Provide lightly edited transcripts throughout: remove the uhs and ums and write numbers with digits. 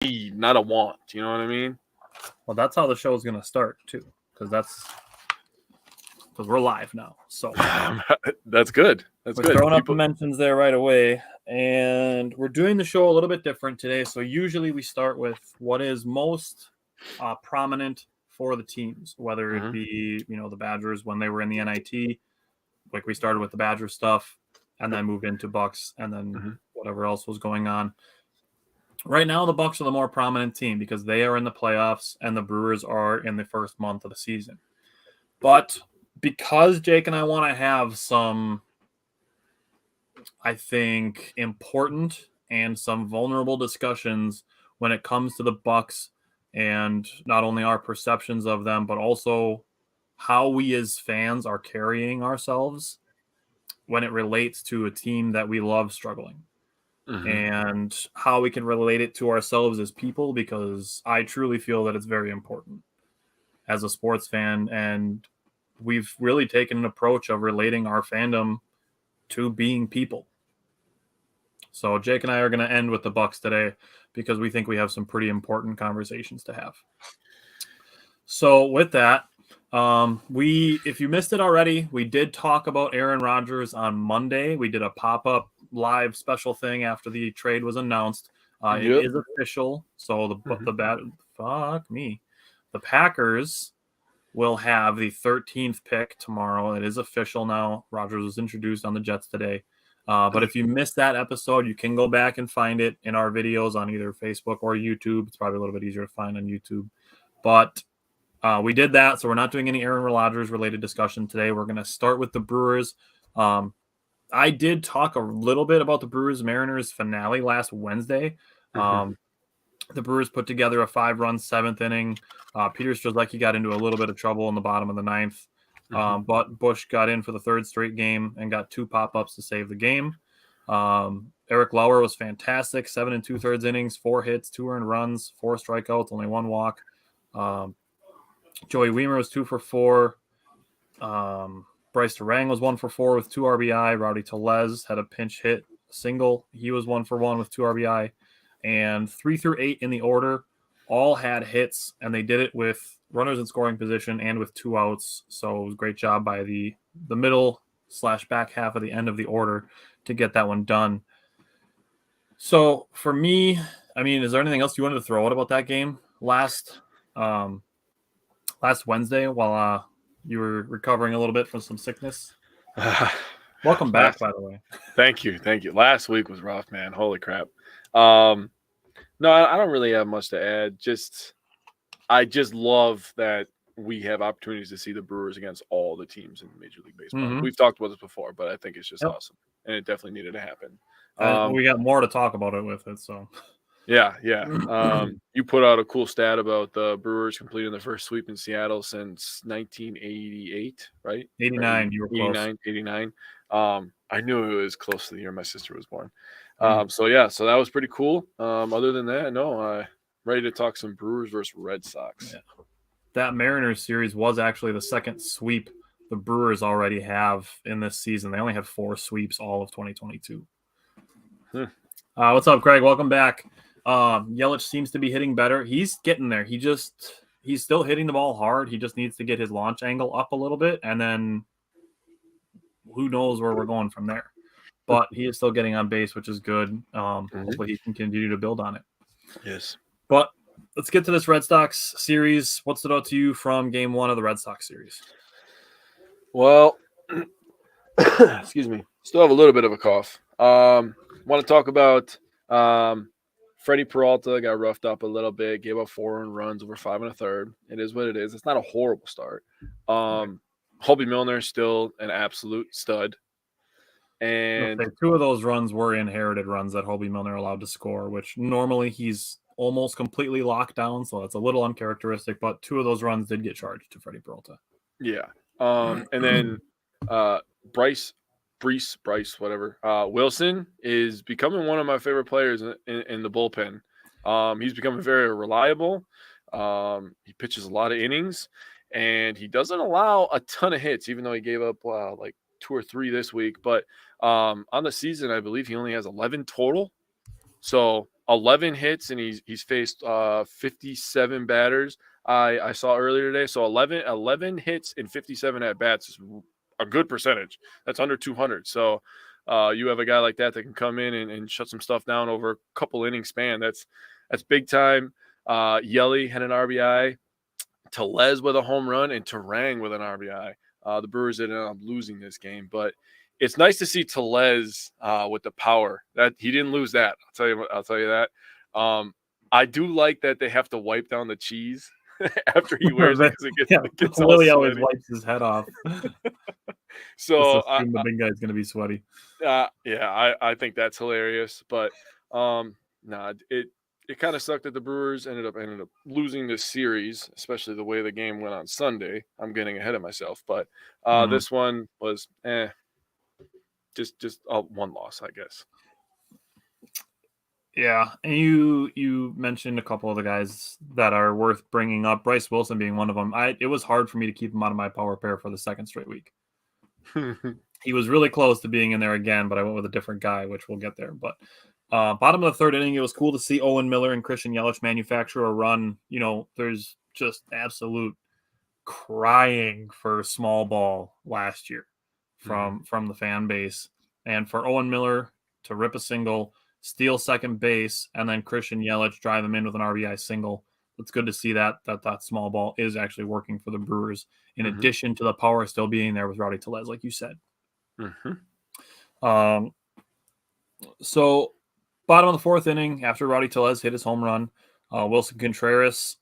need, not a want. You know what I mean? Well, that's how the show is going to start too, because we're live now. So that's good. That's we're good. throwing up the mentions there right away, and we're doing the show a little bit different today. So usually we start with what is most prominent for the teams, whether it be the Badgers when they were in the NIT, like we started with the Badger stuff, and then moved into Bucks, and then whatever else was going on. Right now, the Bucks are the more prominent team because they are in the playoffs, and the Brewers are in the first month of the season. But because Jake and I want to have some, I think, important and some vulnerable discussions when it comes to the Bucks, and not only our perceptions of them, but also how we as fans are carrying ourselves when it relates to a team that we love struggling, and how we can relate it to ourselves as people, because I truly feel that it's very important as a sports fan, and we've really taken an approach of relating our fandom to being people. So Jake and I are going to end with the Bucks today because we think we have some pretty important conversations to have. So with that, if you missed it already, we did talk about Aaron Rodgers on Monday. We did a pop-up live special thing after the trade was announced. It is official. So the Packers will have the 13th pick tomorrow. It is official now. Rodgers was introduced on the Jets today. But if you missed that episode, you can go back and find it in our videos on either Facebook or YouTube. It's probably a little bit easier to find on YouTube. But we did that, so we're not doing any Aaron Rodgers related discussion today. We're going to start with the Brewers. I did talk a little bit about the Brewers-Mariners finale last Wednesday. The Brewers put together a 5-run 7th inning. Peter Strzelecki got into a little bit of trouble in the bottom of the 9th. But Bush got in for the 3rd straight game and got 2 pop-ups to save the game. Eric Lauer was fantastic. 7 2/3 innings, 4 hits, 2 earned runs, 4 strikeouts, only 1 walk. Joey Wiemer was 2 for 4. Bryce Terang was 1 for 4 with 2 RBI. Rowdy Tellez had a pinch hit single. He was 1 for 1 with 2 RBI. And 3 through 8 in the order all had hits, and they did it with runners in scoring position and with 2 outs. So it was a great job by the middle/back half of the end of the order to get that one done. So for me, I mean, is there anything else you wanted to throw out about that game last Wednesday while you were recovering a little bit from some sickness? Welcome back, by the way. Thank you. Last week was rough, man. Holy crap. No, I don't really have much to add. I just love that we have opportunities to see the Brewers against all the teams in Major League Baseball. We've talked about this before, but I think it's just awesome, and it definitely needed to happen. We got more to talk about it with it, so. Yeah. You put out a cool stat about the Brewers completing their first sweep in Seattle since 1988, right? 89, you were close. 89. I knew it was close to the year my sister was born. So that was pretty cool. Other than that, no, ready to talk some Brewers versus Red Sox. Yeah. That Mariners series was actually the second sweep the Brewers already have in this season. They only had 4 sweeps all of 2022. What's up, Craig? Welcome back. Yelich seems to be hitting better. He's getting there. He's still hitting the ball hard. He just needs to get his launch angle up a little bit, and then who knows where we're going from there. But he is still getting on base, which is good. Hopefully he can continue to build on it. Yes. But let's get to this Red Sox series. What stood out to you from Game 1 of the Red Sox series? Well, excuse me. Still have a little bit of a cough. Want to talk about Freddie Peralta got roughed up a little bit, gave up 4 earned runs over 5 1/3. It is what it is. It's not a horrible start. Hobie Milner is still an absolute stud. And 2 of those runs were inherited runs that Hobie Milner allowed to score, which normally he's almost completely locked down, so that's a little uncharacteristic, but 2 of those runs did get charged to Freddie Peralta. Yeah. And then Bryce, whatever. Wilson is becoming one of my favorite players in the bullpen. He's becoming very reliable. He pitches a lot of innings, and he doesn't allow a ton of hits, even though he gave up like 2 or 3 this week. But on the season, I believe he only has 11 total. So 11 hits, and he's faced 57 batters. I saw earlier today. So 11 hits and 57 at bats is a good percentage. That's under 200. So you have a guy like that can come in and shut some stuff down over a couple inning span. That's big time. Yelly had an RBI. Tellez with a home run, and Terang with an RBI. The Brewers ended up losing this game, but it's nice to see Tellez with the power. That he didn't lose that. I'll tell you that. I do like that they have to wipe down the cheese after he wears it because it gets all Willie always sweaty. wipes his head off. So just assume the big guy's going to be sweaty. Yeah, I think that's hilarious. But it kind of sucked that the Brewers ended up losing this series, especially the way the game went on Sunday. I'm getting ahead of myself, but this one was just one loss, I guess. Yeah, and you mentioned a couple of the guys that are worth bringing up. Bryce Wilson being one of them. It was hard for me to keep him out of my power pair for the second straight week. He was really close to being in there again, but I went with a different guy, which we'll get there. But bottom of the third inning, it was cool to see Owen Miller and Christian Yelich manufacture a run. There's just absolute crying for small ball last year from the fan base. And for Owen Miller to rip a single, steal second base, and then Christian Yelich drive him in with an RBI single. It's good to see that small ball is actually working for the Brewers, in addition to the power still being there with Rowdy Tellez, like you said. So bottom of the fourth inning, after Rowdy Tellez hit his home run, Wilson Contreras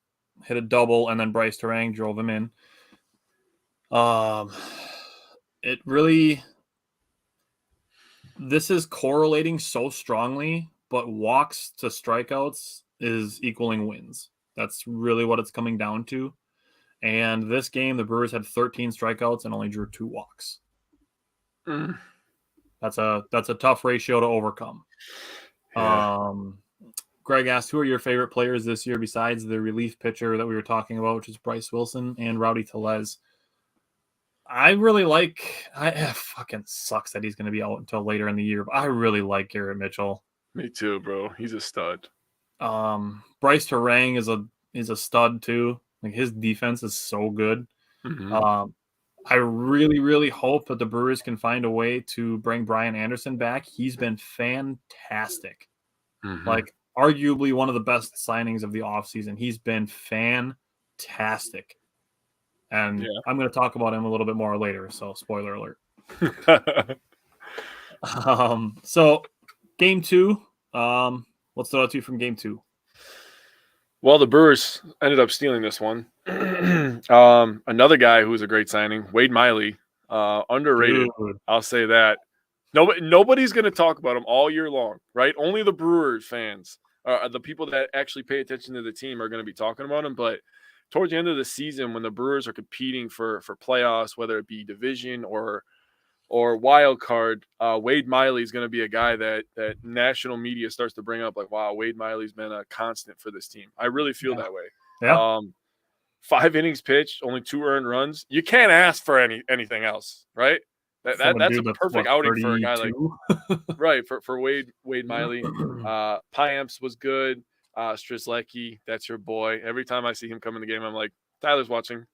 hit a double, and then Bryce Terang drove him in. This is correlating so strongly, but walks to strikeouts is equaling wins. That's really what it's coming down to. And this game, the Brewers had 13 strikeouts and only drew 2 walks. That's a tough ratio to overcome. Yeah. Greg asked, who are your favorite players this year besides the relief pitcher that we were talking about, which is Bryce Wilson and Rowdy Tellez? I really like. It fucking sucks that he's going to be out until later in the year, but I really like Garrett Mitchell. Me too, bro. He's a stud. Bryce Terang is a stud too. Like, his defense is so good. I really, really hope that the Brewers can find a way to bring Brian Anderson back. He's been fantastic. Like, arguably one of the best signings of the offseason. He's been fantastic. And I'm going to talk about him a little bit more later, so spoiler alert. So game 2, what stood out to you from game 2? Well, the Brewers ended up stealing this one. Another guy who was a great signing, Wade Miley, underrated. Dude. I'll say that. Nobody's going to talk about him all year long, right? Only the Brewers fans, the people that actually pay attention to the team, are going to be talking about him. But towards the end of the season, when the Brewers are competing for playoffs, whether it be division or wild card, Wade Miley is going to be a guy that national media starts to bring up, like, wow, Wade Miley's been a constant for this team. I really feel that way. Yeah. 5 innings pitched, only 2 earned runs. You can't ask for anything else, right? That's a perfect outing 32? For a guy like right for Wade Miley. Piamps was good. Strzelecki, that's your boy. Every time I see him come in the game, I'm like, Tyler's watching.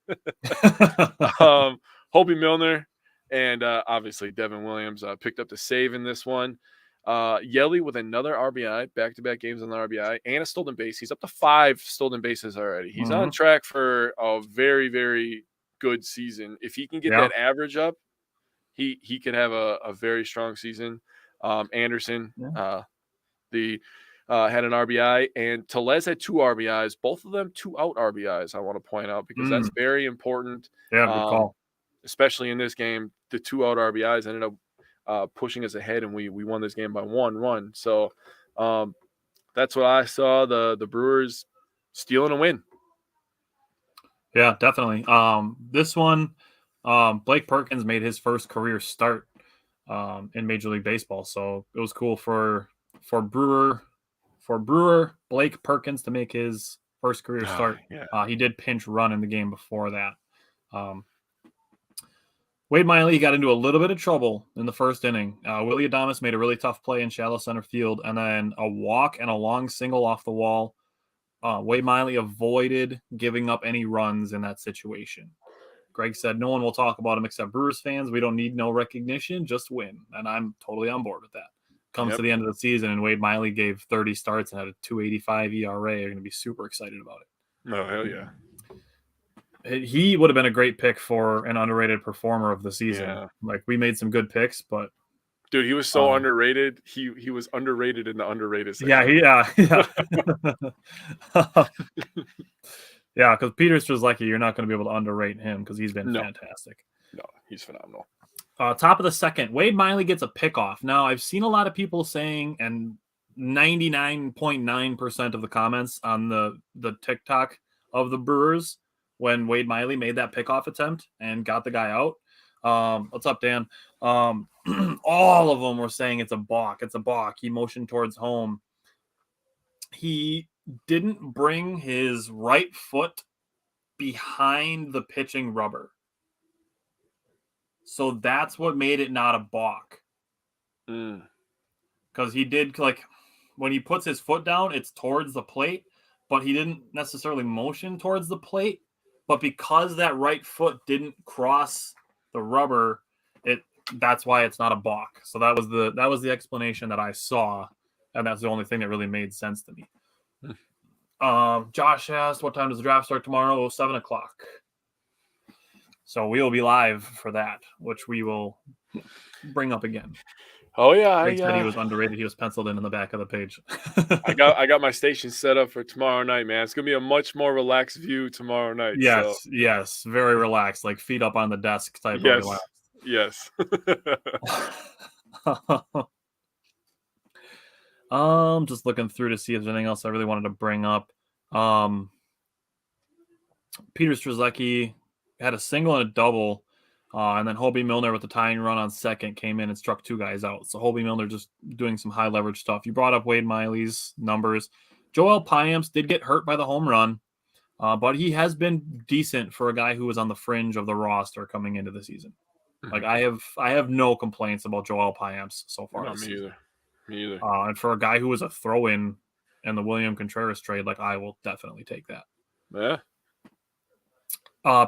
Hobie Milner. And obviously, Devin Williams picked up the save in this one. Yelly with another RBI, back-to-back games on the RBI, and a stolen base. He's up to 5 stolen bases already. He's on track for a very, very good season. If he can get that average up, he could have a very strong season. Anderson, had an RBI, and Tellez had 2 RBIs, both of them 2-out RBIs, I want to point out, because that's very important. Yeah, good call. Especially in this game, the 2-out RBIs ended up pushing us ahead, and we won this game by 1 run. So that's what I saw, the Brewers stealing a win. Yeah, definitely. This one, Blake Perkins made his first career start in Major League Baseball, so it was cool for Brewer Blake Perkins to make his first career start. He did pinch run in the game before that. Wade Miley got into a little bit of trouble in the first inning. Willie Adames made a really tough play in shallow center field, and then a walk and a long single off the wall. Wade Miley avoided giving up any runs in that situation. Greg said, no one will talk about him except Brewers fans. We don't need no recognition, just win. And I'm totally on board with that. Comes to the end of the season, and Wade Miley gave 30 starts and had a 2.85 ERA. You're going to be super excited about it. Oh, hell yeah. He would have been a great pick for an underrated performer of the season. Yeah. Like, we made some good picks, but dude, he was so underrated. He was underrated in the underrated section. Yeah. Yeah, because Peter Strzelecki, you're not going to be able to underrate him because he's been fantastic. No, he's phenomenal. Top of the second, Wade Miley gets a pickoff. Now, I've seen a lot of people saying, and 99.9% of the comments on the TikTok of the Brewers when Wade Miley made that pickoff attempt and got the guy out. What's up, Dan? All of them were saying it's a balk. It's a balk. He motioned towards home. He didn't bring his right foot behind the pitching rubber. So that's what made it not a balk. Because he did, like, when he puts his foot down, it's towards the plate, but he didn't necessarily motion towards the plate. But because that right foot didn't cross the rubber, that's why it's not a balk. So that was the explanation that I saw, and that's the only thing that really made sense to me. Josh asked, what time does the draft start tomorrow? 7 o'clock. So we will be live for that, which we will bring up again. Oh yeah, Greg said he was underrated. He was penciled in the back of the page. I got my station set up for tomorrow night, man. It's gonna be a much more relaxed view tomorrow night. Yes, very relaxed, like feet up on the desk type of relaxed. Yes. Just looking through to see if there's anything else I really wanted to bring up. Peter Strzelecki had a single and a double. And then Hobie Milner with the tying run on second came in and struck two guys out. So Hobie Milner just doing some high leverage stuff. You brought up Wade Miley's numbers. Joel Payamps did get hurt by the home run, but he has been decent for a guy who was on the fringe of the roster coming into the season. Like I have no complaints about Joel Payamps so far. No, me either. And for a guy who was a throw-in in the William Contreras trade, like I will definitely take that. Yeah.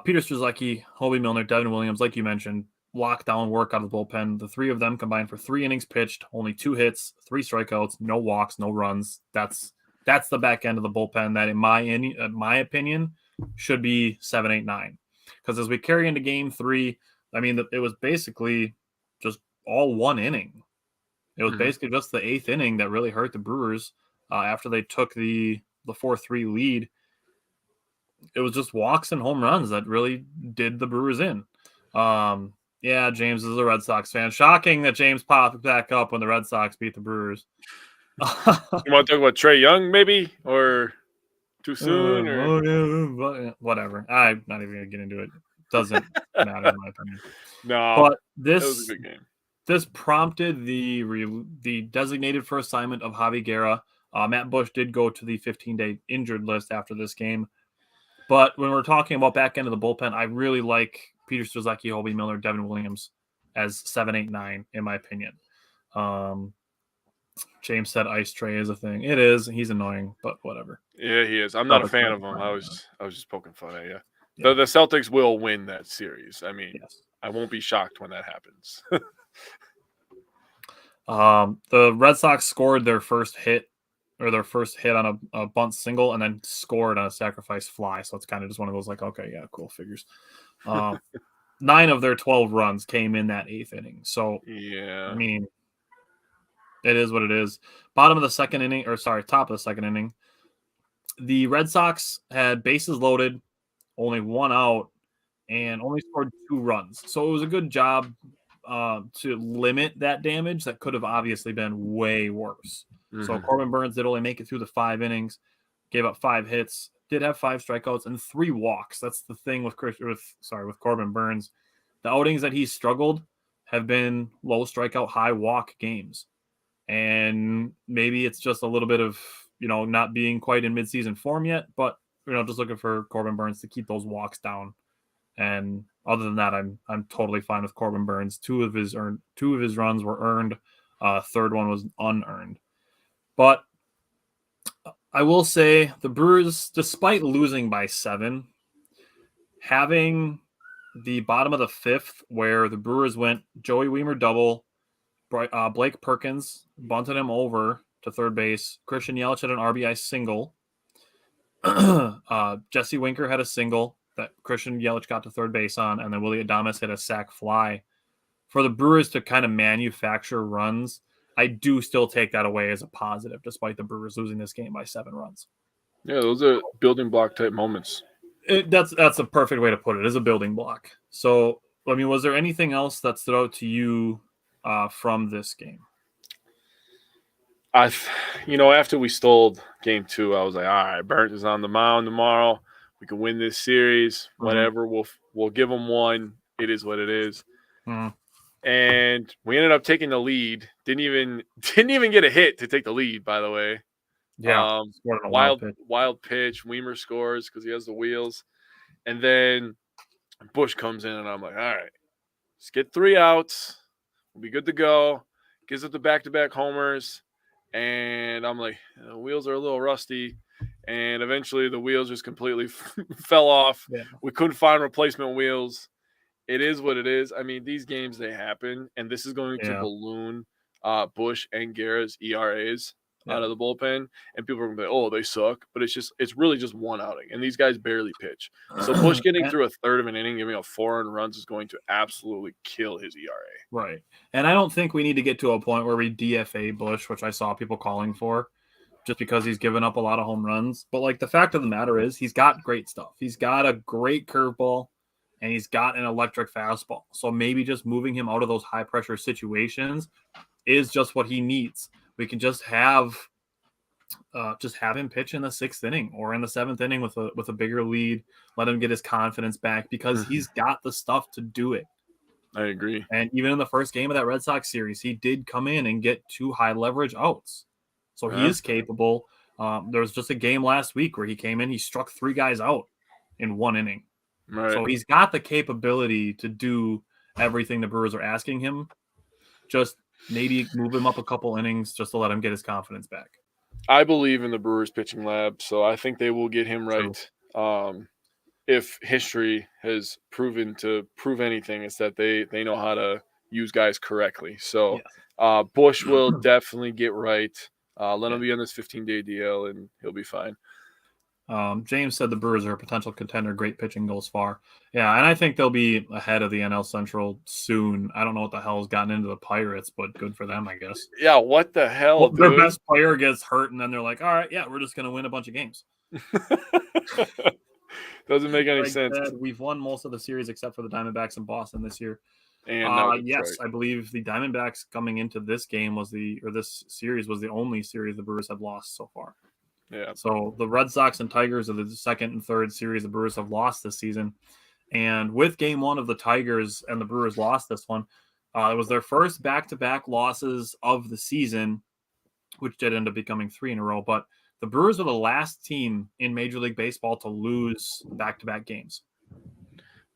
Peter Strzelecki, Hobie Milner, Devin Williams, like you mentioned, lockdown work out of the bullpen. The three of them combined for 3 innings pitched, only 2 hits, 3 strikeouts, no walks, no runs. That's the back end of the bullpen that, in my opinion, should be 7, 8, 9. Because as we carry into Game 3, I mean, it was basically just all 1 inning. It was basically just the 8th inning that really hurt the Brewers after they took the 4-3 lead. It was just walks and home runs that really did the Brewers in. Yeah, James is a Red Sox fan. Shocking that James popped back up when the Red Sox beat the Brewers. You want to talk about Trae Young, maybe? Or too soon? Or... Whatever. I'm not even going to get into it. Doesn't matter in my opinion. No, but that was a good game. This prompted the designated for assignment of Javi Guerra. Matt Bush did go to the 15-day injured list after this game. But when we're talking about back end of the bullpen, I really like Peter Strzelecki, Hobie Miller, Devin Williams as 7, 8, 9, in my opinion. James said Ice Tray is a thing. It is. He's annoying, but whatever. Yeah, he is. I'm not a fan of him. I was just poking fun at you. Yeah. The Celtics will win that series. I mean, I won't be shocked when that happens. The Red Sox scored their first hit on a bunt single and then scored on a sacrifice fly. So it's kind of just one of those like, okay, yeah, cool, figures. 9 of their 12 runs came in that 8th inning. So, yeah, I mean, it is what it is. Top of the second inning, the Red Sox had bases loaded, only 1 out, and only scored 2 runs. So it was a good job to limit that damage that could have obviously been way worse. So Corbin Burns did only make it through the 5 innings, gave up 5 hits, did have 5 strikeouts and 3 walks. That's the thing with Corbin Burns. The outings that he's struggled have been low strikeout, high walk games. And maybe it's just a little bit of, not being quite in midseason form yet, but, just looking for Corbin Burns to keep those walks down And other than that, I'm totally fine with Corbin Burns. Two of his runs were earned. Third one was unearned. But I will say the Brewers, despite losing by 7, having the bottom of the 5th where the Brewers went Joey Wiemer double, Blake Perkins bunted him over to third base. Christian Yelich had an RBI single. Jesse Winker had a single that Christian Yelich got to third base on, and then Willie Adames hit a sac fly. For the Brewers to kind of manufacture runs, I do still take that away as a positive, despite the Brewers losing this game by 7 runs. Yeah, those are building block type moments. That's a perfect way to put it. It's a building block. So, I mean, was there anything else that stood out to you from this game? After we stole game 2, I was like, all right, Burnt is on the mound tomorrow. We can win this series. Whatever. We'll give them one. It is what it is. And we ended up taking the lead. Didn't even get a hit to take the lead, by the way. Yeah. Wild pitch. Weimer scores because he has the wheels. And then Bush comes in, and I'm like, all right, let's get 3 outs. We'll be good to go. Gives up the back-to-back homers. And I'm like, the wheels are a little rusty. And eventually the wheels just completely fell off. Yeah. We couldn't find replacement wheels. It is what it is. I mean, these games, they happen. And this is going to balloon Bush and Guerra's ERAs out of the bullpen. And people are going to be like, oh, they suck. But it's really just one outing. And these guys barely pitch. So Bush getting through a third of an inning, giving up 4 earned runs is going to absolutely kill his ERA. Right. And I don't think we need to get to a point where we DFA Bush, which I saw people calling for, just because he's given up a lot of home runs. But, like, the fact of the matter is he's got great stuff. He's got a great curveball, and he's got an electric fastball. So maybe just moving him out of those high-pressure situations is just what he needs. We can just have him pitch in the 6th inning or in the 7th inning with a bigger lead, let him get his confidence back because he's got the stuff to do it. I agree. And even in the first game of that Red Sox series, he did come in and get 2 high leverage outs. So he is capable. There was just a game last week where he came in, he struck 3 guys out in 1 inning. Right. So he's got the capability to do everything the Brewers are asking him. Just maybe move him up a couple innings just to let him get his confidence back. I believe in the Brewers pitching lab, so I think they will get him right. If history has proven to prove anything, it's that they know how to use guys correctly. So Bush will definitely get right. Let him be on this 15-day DL, and he'll be fine. James said the Brewers are a potential contender. Great pitching goes far. Yeah, and I think they'll be ahead of the NL Central soon. I don't know what the hell has gotten into the Pirates, but good for them, I guess. Yeah, what the hell, well, dude? Their best player gets hurt, and then they're like, all right, yeah, we're just going to win a bunch of games. Doesn't make any sense. We've won most of the series except for the Diamondbacks in Boston this year. And yes, I believe the Diamondbacks coming into this game this series was the only series the Brewers have lost so far. Yeah. So the Red Sox and Tigers are the second and third series the Brewers have lost this season. And with game 1 of the Tigers and the Brewers lost this one, it was their first back-to-back losses of the season, which did end up becoming 3 in a row. But the Brewers were the last team in Major League Baseball to lose back-to-back games.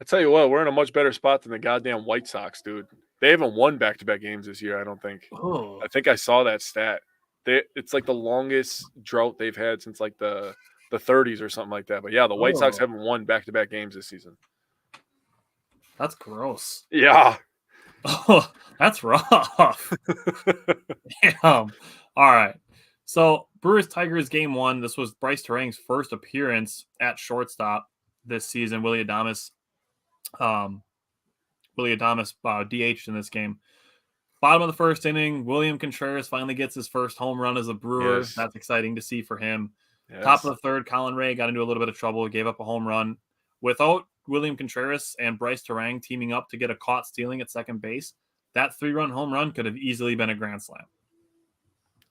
I tell you what, we're in a much better spot than the goddamn White Sox, dude. They haven't won back-to-back games this year, I don't think. Oh. I think I saw that stat. It's like the longest drought they've had since like the 30s or something like that. But yeah, the White Sox haven't won back-to-back games this season. That's gross. Yeah. Oh, that's rough. Damn. All right. So Brewers-Tigers game 1. This was Bryce Terang's first appearance at shortstop this season. Willie Adames DH'd in this game. Bottom of the first inning, William Contreras finally gets his first home run as a Brewer. Yes. That's exciting to see for him. Yes. Top of the third, Colin Ray got into a little bit of trouble, gave up a home run. Without William Contreras and Bryce Terang teaming up to get a caught stealing at second base, that 3-run home run could have easily been a grand slam.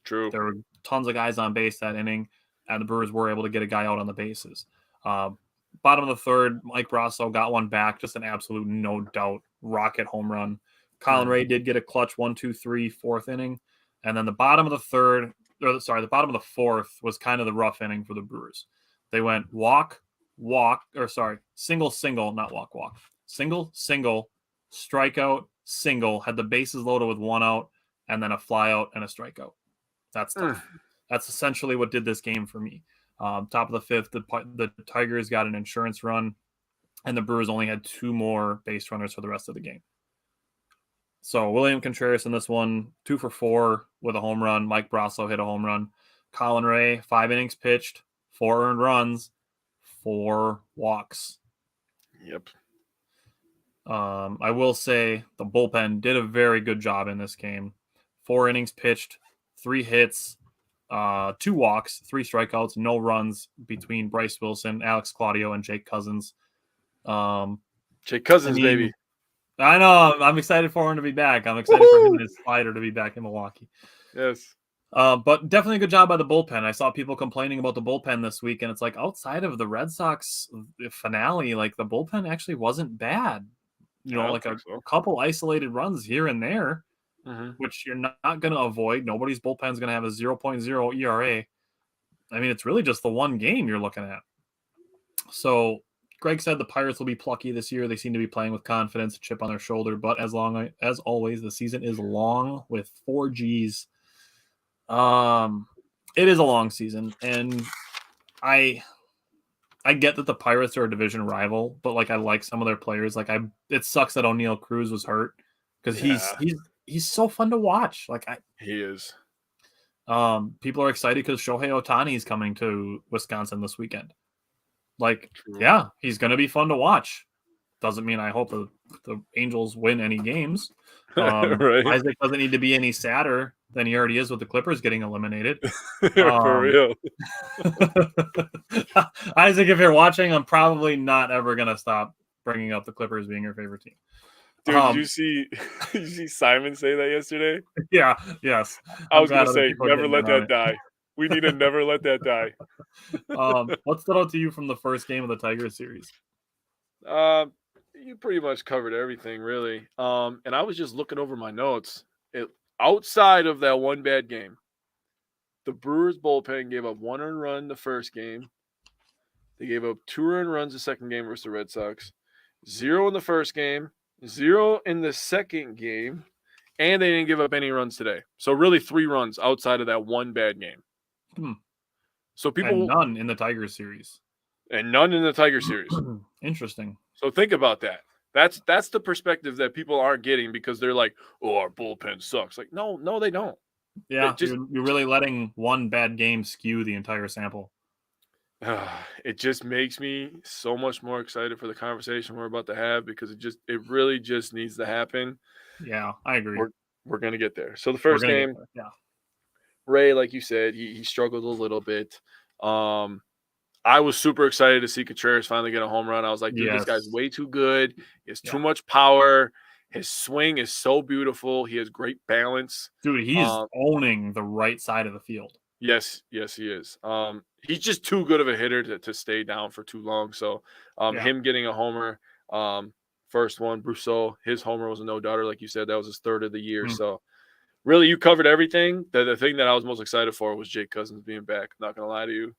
True. There were tons of guys on base that inning, and the Brewers were able to get a guy out on the bases. Bottom of the third, Mike Brasso got one back, just an absolute no-doubt rocket home run. Colin Ray did get a clutch 1-2-3 fourth inning. And then the bottom of the fourth was kind of the rough inning for the Brewers. They went walk, single, strikeout, single, had the bases loaded with one out, and then a fly out and a strikeout. That's tough. That's essentially what did this game for me. Top of the fifth, the Tigers got an insurance run, and the Brewers only had 2 more base runners for the rest of the game. So William Contreras in this one, 2 for 4 with a home run. Mike Brasso hit a home run. Colin Ray, 5 innings pitched, 4 earned runs, 4 walks. Yep. I will say the bullpen did a very good job in this game. 4 innings pitched, 3 hits, 2 walks, 3 strikeouts, no runs between Bryce Wilson, Alex Claudio, and Jake Cousins. Jake Cousins, baby. I know. I'm excited for him to be back. I'm excited for him and his slider to be back in Milwaukee. Yes. But definitely a good job by the bullpen. I saw people complaining about the bullpen this week, and it's like outside of the Red Sox finale, like the bullpen actually wasn't bad. Like a couple isolated runs here and there, which you're not going to avoid. Nobody's bullpen is going to have a 0.0 ERA. I mean, it's really just the one game you're looking at. So Greg said the Pirates will be plucky this year. They seem to be playing with confidence, a chip on their shoulder. But as always, the season is long with 4 Gs. It is a long season, and I get that the Pirates are a division rival, but like I like some of their players. Like it sucks that O'Neal Cruz was hurt because he's so fun to watch. He is. People are excited because Shohei Ohtani is coming to Wisconsin this weekend. True. Yeah, he's going to be fun to watch. Doesn't mean I hope the Angels win any games. Right. Isaac doesn't need to be any sadder than he already is with the Clippers getting eliminated. For real. Isaac, if you're watching, I'm probably not ever going to stop bringing up the Clippers being your favorite team. Dude, did you see Simon say that yesterday? Yeah, yes. I was going to say, never let that die. We need to never let that die. What stood out to you from the first game of the Tigers series? You pretty much covered everything, really. And I was just looking over my notes. Outside of that one bad game, the Brewers bullpen gave up 1 earned run the first game. They gave up 2 earned runs the second game versus the Red Sox. 0 in the first game, 0 in the second game, and they didn't give up any runs today. So really 3 runs outside of that one bad game. So and none in the Tigers series. And none in the Tiger series. Interesting. So think about that. That's the perspective that people aren't getting because they're like, oh, our bullpen sucks. Like, no, they don't. Yeah, you're really letting one bad game skew the entire sample. It just makes me so much more excited for the conversation we're about to have because it really just needs to happen. Yeah, I agree. We're going to get there. So the first game, Ray, like you said, he struggled a little bit. I was super excited to see Contreras finally get a home run. I was like, dude, This guy's way too good. He has too much power. His swing is so beautiful. He has great balance. Dude, he's owning the right side of the field. Yes, he is. He's just too good of a hitter to stay down for too long. So him getting a homer, first one, Brousseau, his homer was a no-doubter. Like you said, that was his 3rd of the year. So really, you covered everything. The thing that I was most excited for was Jake Cousins being back. I'm not going to lie to you.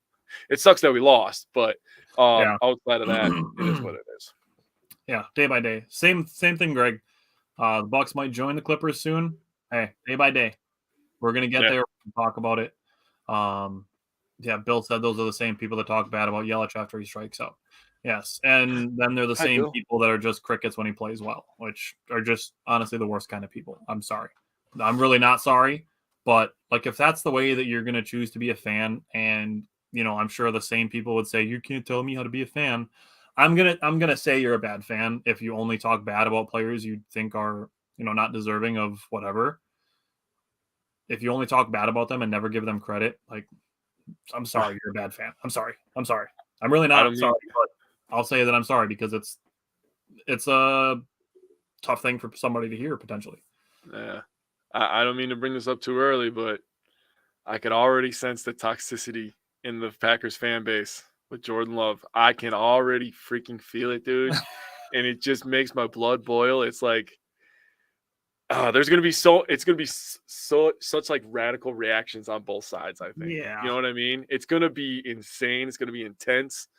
It sucks that we lost, but outside of that, it is what it is. Yeah, day by day. Same thing, Greg. The Bucks might join the Clippers soon. Hey, day by day. We're going to get there and talk about it. Bill said those are the same people that talk bad about Yelich after he strikes out. Yes, and then they're the same people that are just crickets when he plays well, which are just honestly the worst kind of people. I'm sorry. I'm really not sorry, but if that's the way that you're going to choose to be a fan, and I'm sure the same people would say you can't tell me how to be a fan. I'm gonna say you're a bad fan if you only talk bad about players you think are not deserving of whatever. If you only talk bad about them and never give them credit, I'm sorry, you're a bad fan. I'm sorry. I'm really not sorry, but I'll say that I'm sorry because it's a tough thing for somebody to hear potentially. Yeah, I don't mean to bring this up too early, but I could already sense the toxicity in the Packers fan base with Jordan Love. I can already freaking feel it, dude. And it just makes my blood boil. It's like, there's going to be such like radical reactions on both sides, I think. Yeah. You know what I mean? It's going to be insane. It's going to be intense.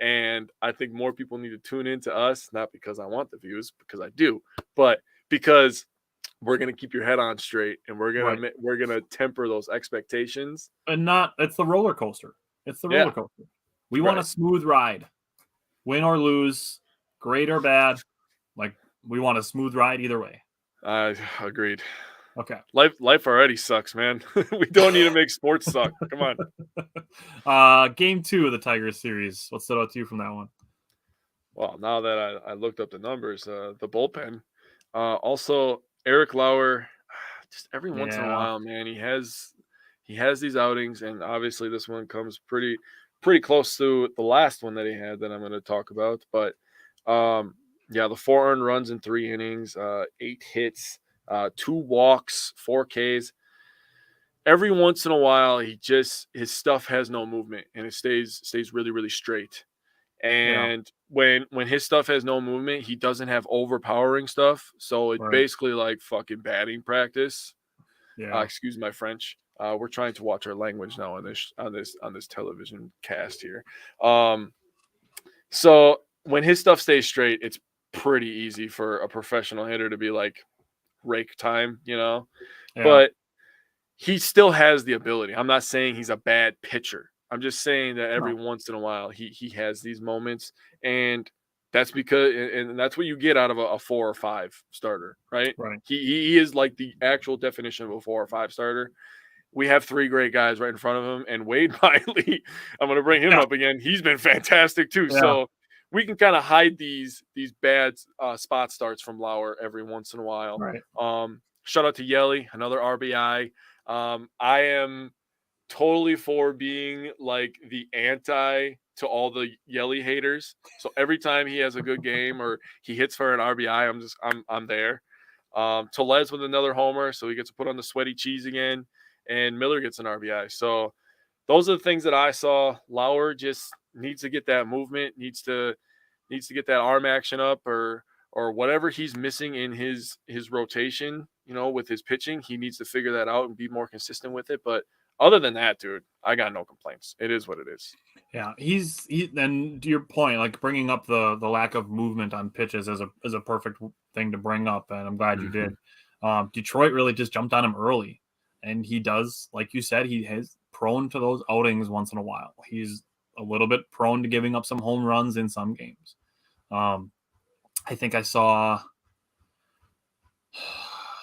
And I think more people need to tune into us, not because I want the views, because I do, but because we're gonna keep your head on straight, and Right. we're gonna temper those expectations. And it's the roller coaster. It's the roller Yeah, coaster. We want a right. smooth ride, win or lose, great or bad. Like we want a smooth ride either way. I agreed. Okay. Life already sucks, man. We don't need to make sports suck. Come on. Game 2 of the Tigers series. What stood out to you from that one? Well, now that I looked up the numbers, the bullpen. Also, Eric Lauer, just every once in a Yeah. while, man, he has these outings, and obviously this one comes pretty close to the last one that he had that I'm going to talk about. But yeah, the 4 earned runs in 3 innings, 8 hits, 2 walks, 4 Ks. Every once in a while, his stuff has no movement, and it stays really really straight. Yeah. And when his stuff has no movement, he doesn't have overpowering stuff. So it's Right. basically like fucking batting practice. Yeah. Excuse my French. We're trying to watch our language now on this television cast here. So when his stuff stays straight, it's pretty easy for a professional hitter to be like rake time, Yeah. But he still has the ability. I'm not saying he's a bad pitcher. I'm just saying that every No. once in a while he has these moments, and that's because and that's what you get out of a 4 or 5 starter, right? Right. He is like the actual definition of a 4 or 5 starter. We have 3 great guys right in front of him, and Wade Miley, I'm going to bring him Yeah. up again. He's been fantastic too. Yeah. So we can kind of hide these bad spot starts from Lauer every once in a while. Right. Shout out to Yelly, another RBI. I am totally for being like the anti to all the Yelly haters. So every time he has a good game or he hits for an RBI, I'm there. Tellez with another homer, so he gets to put on the sweaty cheese again, and Miller gets an RBI. So those are the things that I saw. Lauer just needs to get that movement, needs to get that arm action up, or whatever he's missing in his rotation, with his pitching. He needs to figure that out and be more consistent with it. But other than that, dude, I got no complaints. It is what it is. Yeah, and to your point, like bringing up the lack of movement on pitches is a perfect thing to bring up, and I'm glad you did. Detroit really just jumped on him early, and he does, like you said, he is prone to those outings once in a while. He's a little bit prone to giving up some home runs in some games. I think I saw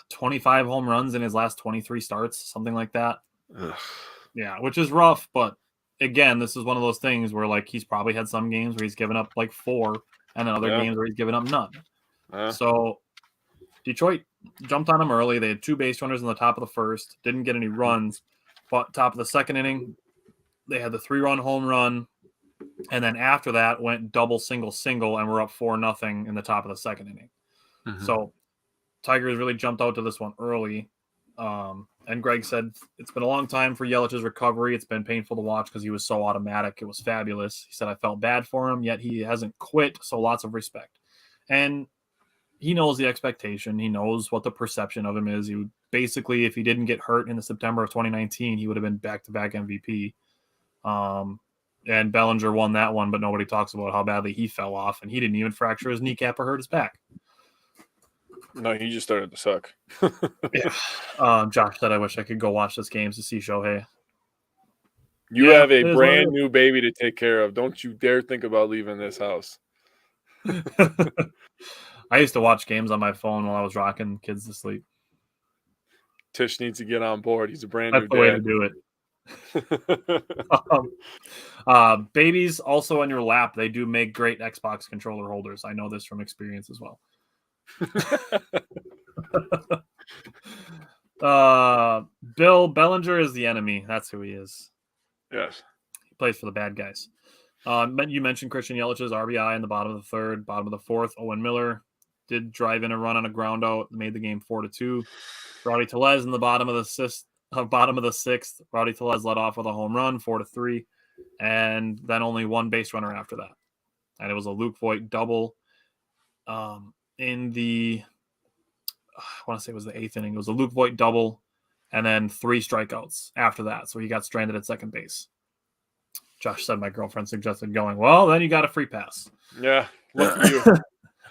25 home runs in his last 23 starts, something like that. Ugh. Yeah, which is rough, but again, this is one of those things where like he's probably had some games where he's given up like 4 and then other Yeah. games where he's given up none. So Detroit jumped on him early. They had 2 base runners in the top of the first, didn't get any runs, but top of the second inning, they had the 3-run home run, and then after that went double, single, and we're up 4-0 in the top of the second inning. So Tigers really jumped out to this one early. And Greg said it's been a long time for Yelich's recovery. It's been painful to watch because he was so automatic. It was fabulous. He said, I felt bad for him, yet he hasn't quit, so lots of respect. And he knows the expectation. He knows what the perception of him is. He would basically, if he didn't get hurt in the September of 2019, he would have been back-to-back MVP. And Bellinger won that one, but nobody talks about how badly he fell off, and he didn't even fracture his kneecap or hurt his back. No, he just started to suck. Yeah. Josh said, I wish I could go watch this game to see Shohei. You have a brand new baby to take care of. Don't you dare think about leaving this house. I used to watch games on my phone while I was rocking kids to sleep. Tish needs to get on board. He's a brand That's new the way to do it. Babies also in your lap, they do make great Xbox controller holders. I know this from experience as well. Bill Bellinger is the enemy. That's who he is. Yes. He plays for the bad guys. You mentioned Christian Yelich's RBI in the bottom of the third, bottom of the fourth. Owen Miller did drive in a run on a ground out, made the game 4-2. Rowdy Tellez in the bottom of the sixth. Rowdy Tellez led off with a home run, 4-3, and then only 1 base runner after that. And it was a Luke Voigt double in the, I want to say it was the 8th inning. It was a Luke Voigt double, and then 3 strikeouts after that. So he got stranded at second base. Josh said my girlfriend suggested going. Well, then you got a free pass. Yeah, lucky you.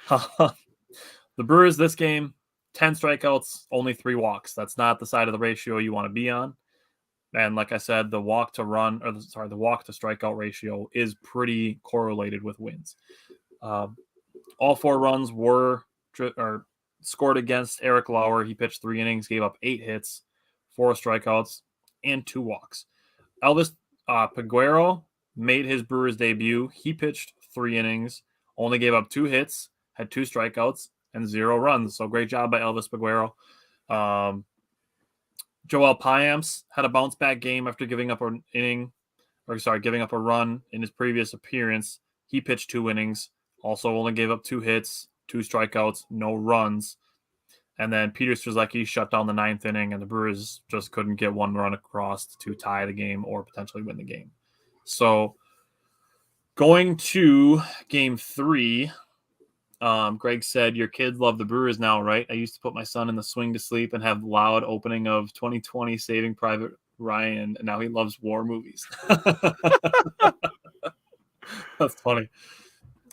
The Brewers this game, 10 strikeouts, only 3 walks. That's not the side of the ratio you want to be on. And like I said, the walk to strikeout ratio is pretty correlated with wins. All 4 runs were scored against Eric Lauer. He pitched 3 innings, gave up 8 hits, 4 strikeouts, and 2 walks. Elvis Peguero made his Brewers debut. He pitched 3 innings, only gave up 2 hits, had 2 strikeouts, and 0 runs. So great job by Elvis Peguero. Joel Payamps had a bounce back game after giving up a run in his previous appearance. He pitched 2 innings, also only gave up 2 hits, 2 strikeouts, no runs. And then Peter Strzelecki shut down the 9th inning, and the Brewers just couldn't get 1 run across to tie the game or potentially win the game. So going to game 3, Greg said, your kids love the Brewers now, right? I used to put my son in the swing to sleep and have loud opening of 2020 Saving Private Ryan, and now he loves war movies. That's funny.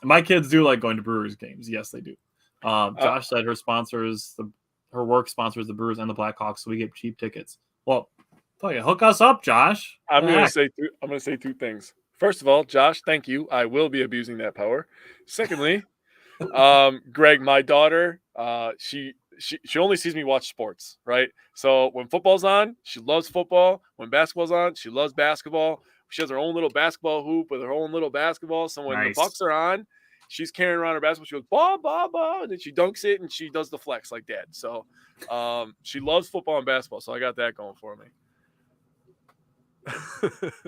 My kids do like going to Brewers games. Yes, they do. Josh said her work sponsors the Brewers and the Blackhawks, so we get cheap tickets. Well, hook us up, Josh. I'm going to say 2 things. First of all, Josh, thank you. I will be abusing that power. Secondly, Greg, my daughter, she only sees me watch sports, right? So when football's on, she loves football. When basketball's on, she loves basketball. She has her own little basketball hoop with her own little basketball. So when the Bucks are on, she's carrying around her basketball. She goes, bah, bah, bah, and then she dunks it and she does the flex like Dad. So she loves football and basketball. So I got that going for me.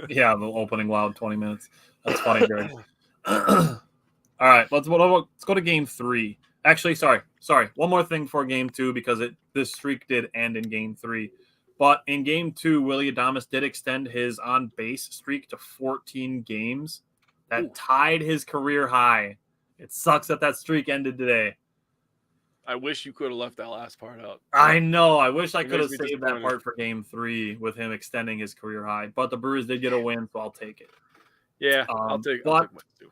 Yeah, the opening loud 20 minutes. That's funny, Greg. All right, let's go to game 3. Actually, sorry. One more thing for game 2 because this streak did end in game 3. But in game 2, Willy Adames did extend his on-base streak to 14 games. That tied his career high. It sucks that streak ended today. I wish you could have left that last part out. I know. I wish I could have saved that part for game 3 with him extending his career high. But the Brewers did get a win, so I'll take it. Yeah, I'll take one too.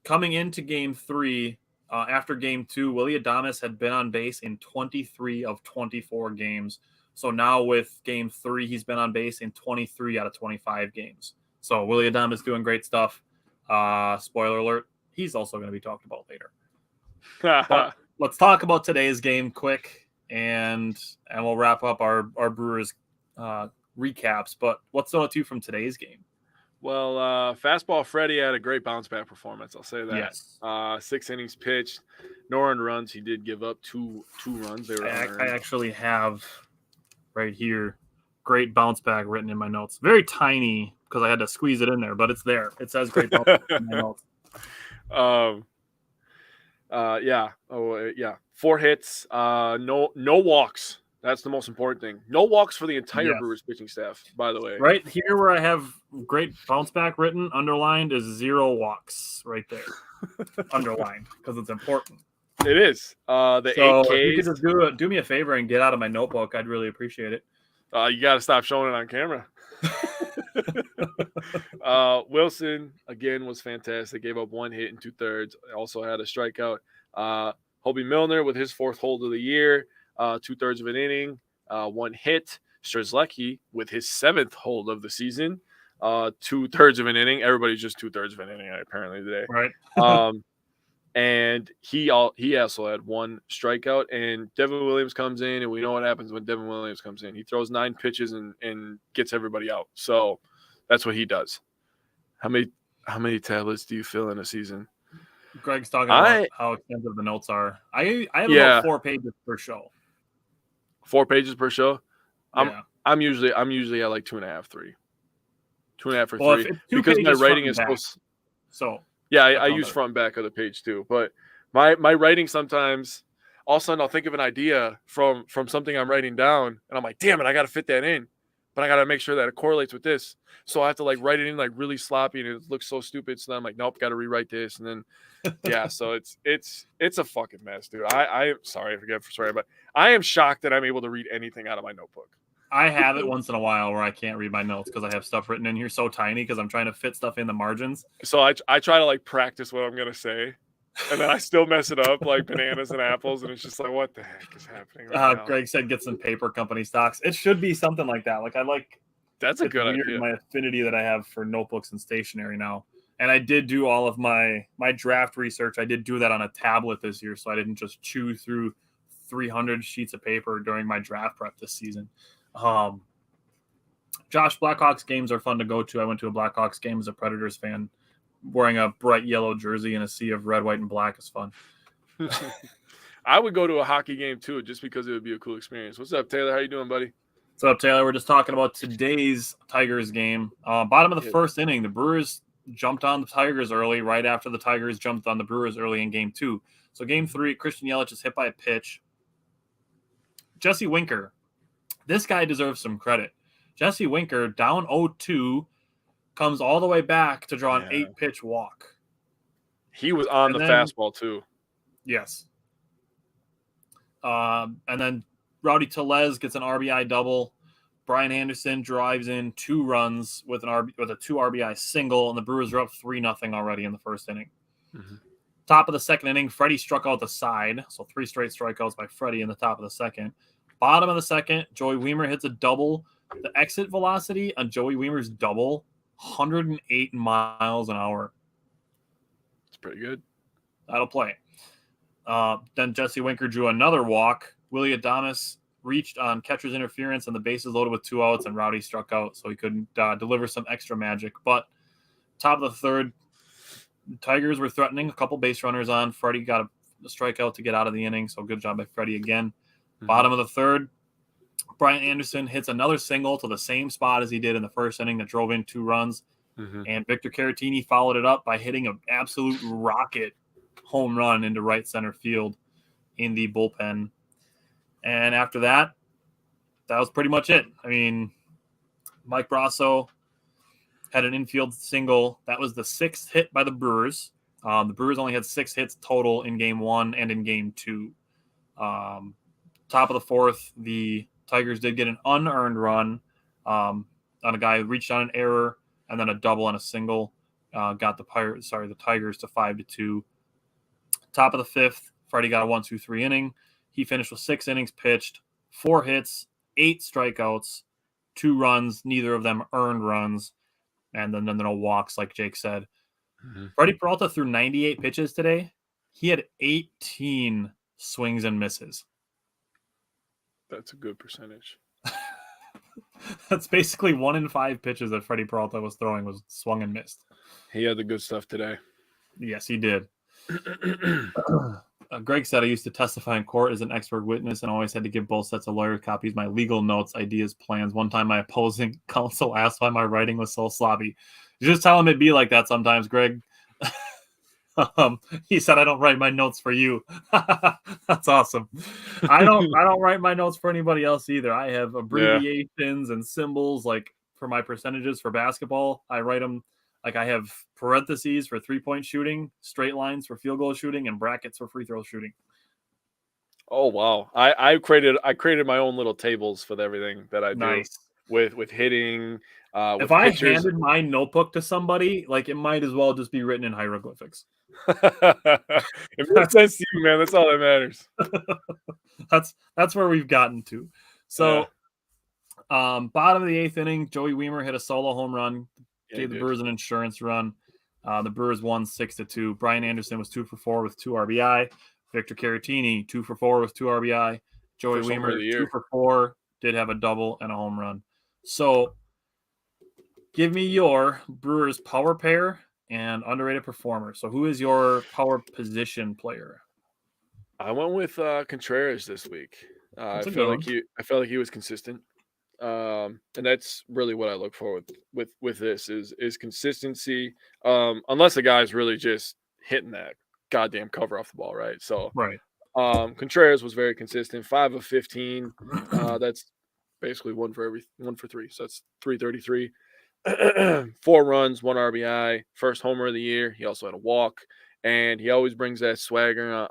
Coming into game 3, after game 2, Willy Adames had been on base in 23 of 24 games. So now with game 3, he's been on base in 23 out of 25 games. So Willy Adames doing great stuff. Spoiler alert, he's also going to be talked about later. But let's talk about today's game quick, and we'll wrap up our Brewers recaps. But what's the 2 from today's game? Well, Fastball Freddie had a great bounce back performance. I'll say that. Yes. 6 innings pitched, no earned runs. He did give up two runs. I actually have right here great bounce back written in my notes. Very tiny because I had to squeeze it in there, but it's there. It says great bounce back in my notes. Yeah. Oh, yeah. 4 hits. No walks. That's the most important thing. No walks for the entire Brewers pitching staff, by the way. Right here where I have great bounce back written, underlined is 0 walks right there. Underlined because it's important. It is. The 8 Ks. If you could just do me a favor and get out of my notebook, I'd really appreciate it. You got to stop showing it on camera. Wilson, again, was fantastic. Gave up 1 hit in 2/3. Also had a strikeout. Hobie Milner with his 4th hold of the year. 2/3 of an inning, 1 hit. Strzelecki with his 7th hold of the season, 2/3 of an inning. Everybody's just 2/3 of an inning apparently today. Right. And he also had 1 strikeout. And Devin Williams comes in, and we know what happens when Devin Williams comes in. He throws 9 pitches and gets everybody out. So that's what he does. How many tablets do you fill in a season? Greg's talking about how extensive the notes are. I have about 4 pages per show. 4 pages per show. I'm usually at like 2.5, 3. 2.5 or 3 because my writing is so. Yeah, I use front and back of the page too. But my writing sometimes, all of a sudden I'll think of an idea from something I'm writing down, and I'm like, damn it, I got to fit that in, but I got to make sure that it correlates with this. So I have to like write it in like really sloppy, and it looks so stupid. So then I'm like, nope, got to rewrite this, and then so it's a fucking mess, dude. I am sorry, but I am shocked that I'm able to read anything out of my notebook. I have it once in a while where I can't read my notes because I have stuff written in here so tiny because I'm trying to fit stuff in the margins. So I try to like practice what I'm gonna say, and then I still mess it up like bananas and apples, and it's just like, what the heck is happening right now? Greg said get some paper company stocks. It should be something like that. Like I like. That's a It's good weird idea. my affinity that I have for notebooks and stationery now. And I did do all of my draft research. I did do that on a tablet this year, so I didn't just chew through 300 sheets of paper during my draft prep this season. Josh, Blackhawks games are fun to go to. I went to a Blackhawks game as a Predators fan. Wearing a bright yellow jersey in a sea of red, white, and black is fun. I would go to a hockey game too, just because it would be a cool experience. What's up, Taylor? How you doing, buddy? What's up, Taylor? We're just talking about today's Tigers game. Bottom of the first inning, the Brewers jumped on the Tigers early right after the Tigers jumped on the Brewers early in game 2. So game 3, Christian Yelich is hit by a pitch. Jesse Winker, this guy deserves some credit. Jesse Winker, down 0-2, comes all the way back to draw an 8-pitch walk. He was on the fastball too. Yes. And then Rowdy Tellez gets an RBI double. Brian Anderson drives in 2 runs with a 2 RBI single, and the Brewers are up 3-0 already in the first inning. Mm-hmm. Top of the second inning, Freddie struck out the side, so 3 straight strikeouts by Freddie in the top of the second. Bottom of the second, Joey Wiemer hits a double. The exit velocity on Joey Wiemer's double, 108 miles an hour. It's pretty good. That'll play. Then Jesse Winker drew another walk. Willie Adames reached on catcher's interference, and the bases loaded with 2 outs, and Rowdy struck out, so he couldn't deliver some extra magic. But top of the third, the Tigers were threatening, a couple base runners on. Freddie got a strikeout to get out of the inning, so good job by Freddie again. Mm-hmm. Bottom of the third, Brian Anderson hits another single to the same spot as he did in the first inning that drove in 2 runs. Mm-hmm. And Victor Caratini followed it up by hitting an absolute rocket home run into right center field in the bullpen. And after that, that was pretty much it. I mean, Mike Brasso had an infield single. That was the 6th hit by the Brewers. The Brewers only had 6 hits total in game 1 and in game 2. Top of the 4th, the Tigers did get an unearned run on a guy who reached on an error, and then a double and a single got the Tigers to 5-2. Top of the 5th, Freddie got a 1-2-3 inning. He finished with 6 innings pitched, 4 hits, 8 strikeouts, 2 runs, neither of them earned runs, and then no walks, like Jake said. Mm-hmm. Freddie Peralta threw 98 pitches today. He had 18 swings and misses. That's a good percentage. That's basically 1 in 5 pitches that Freddie Peralta was throwing was swung and missed. He had the good stuff today. Yes, he did. Greg said, I used to testify in court as an expert witness and always had to give both sets of lawyer copies, my legal notes, ideas, plans. One time my opposing counsel asked why my writing was so sloppy. You just tell him it'd be like that sometimes, Greg. He said, I don't write my notes for you. That's awesome. I don't write my notes for anybody else either. I have abbreviations and symbols like for my percentages for basketball. I write them like I have parentheses for 3-point shooting, straight lines for field goal shooting, and brackets for free throw shooting. Oh wow. I created my own little tables for everything that I do. Nice. With hitting. If I handed my notebook to somebody, like it might as well just be written in hieroglyphics. It makes sense to you, man. That's all that matters. That's where we've gotten to. So, bottom of the 8th inning, Joey Wiemer hit a solo home run, gave the Brewers an insurance run. The Brewers won 6-2. Brian Anderson was 2 for 4 with 2 RBI. Victor Caratini 2 for 4 with 2 RBI. Joey Wiemer 2 for 4, did have a double and a home run. So, give me your Brewers power pair and underrated performer. So, who is your power position player? I went with Contreras this week. I felt like he was consistent, and that's really what I look for with this is consistency. Unless the guy's really just hitting that goddamn cover off the ball, right? So, right. Contreras was very consistent. 5 of 15. That's basically 1 for 3. So that's 333. 4 runs, 1 RBI, first homer of the year. He also had a walk, and he always brings that swagger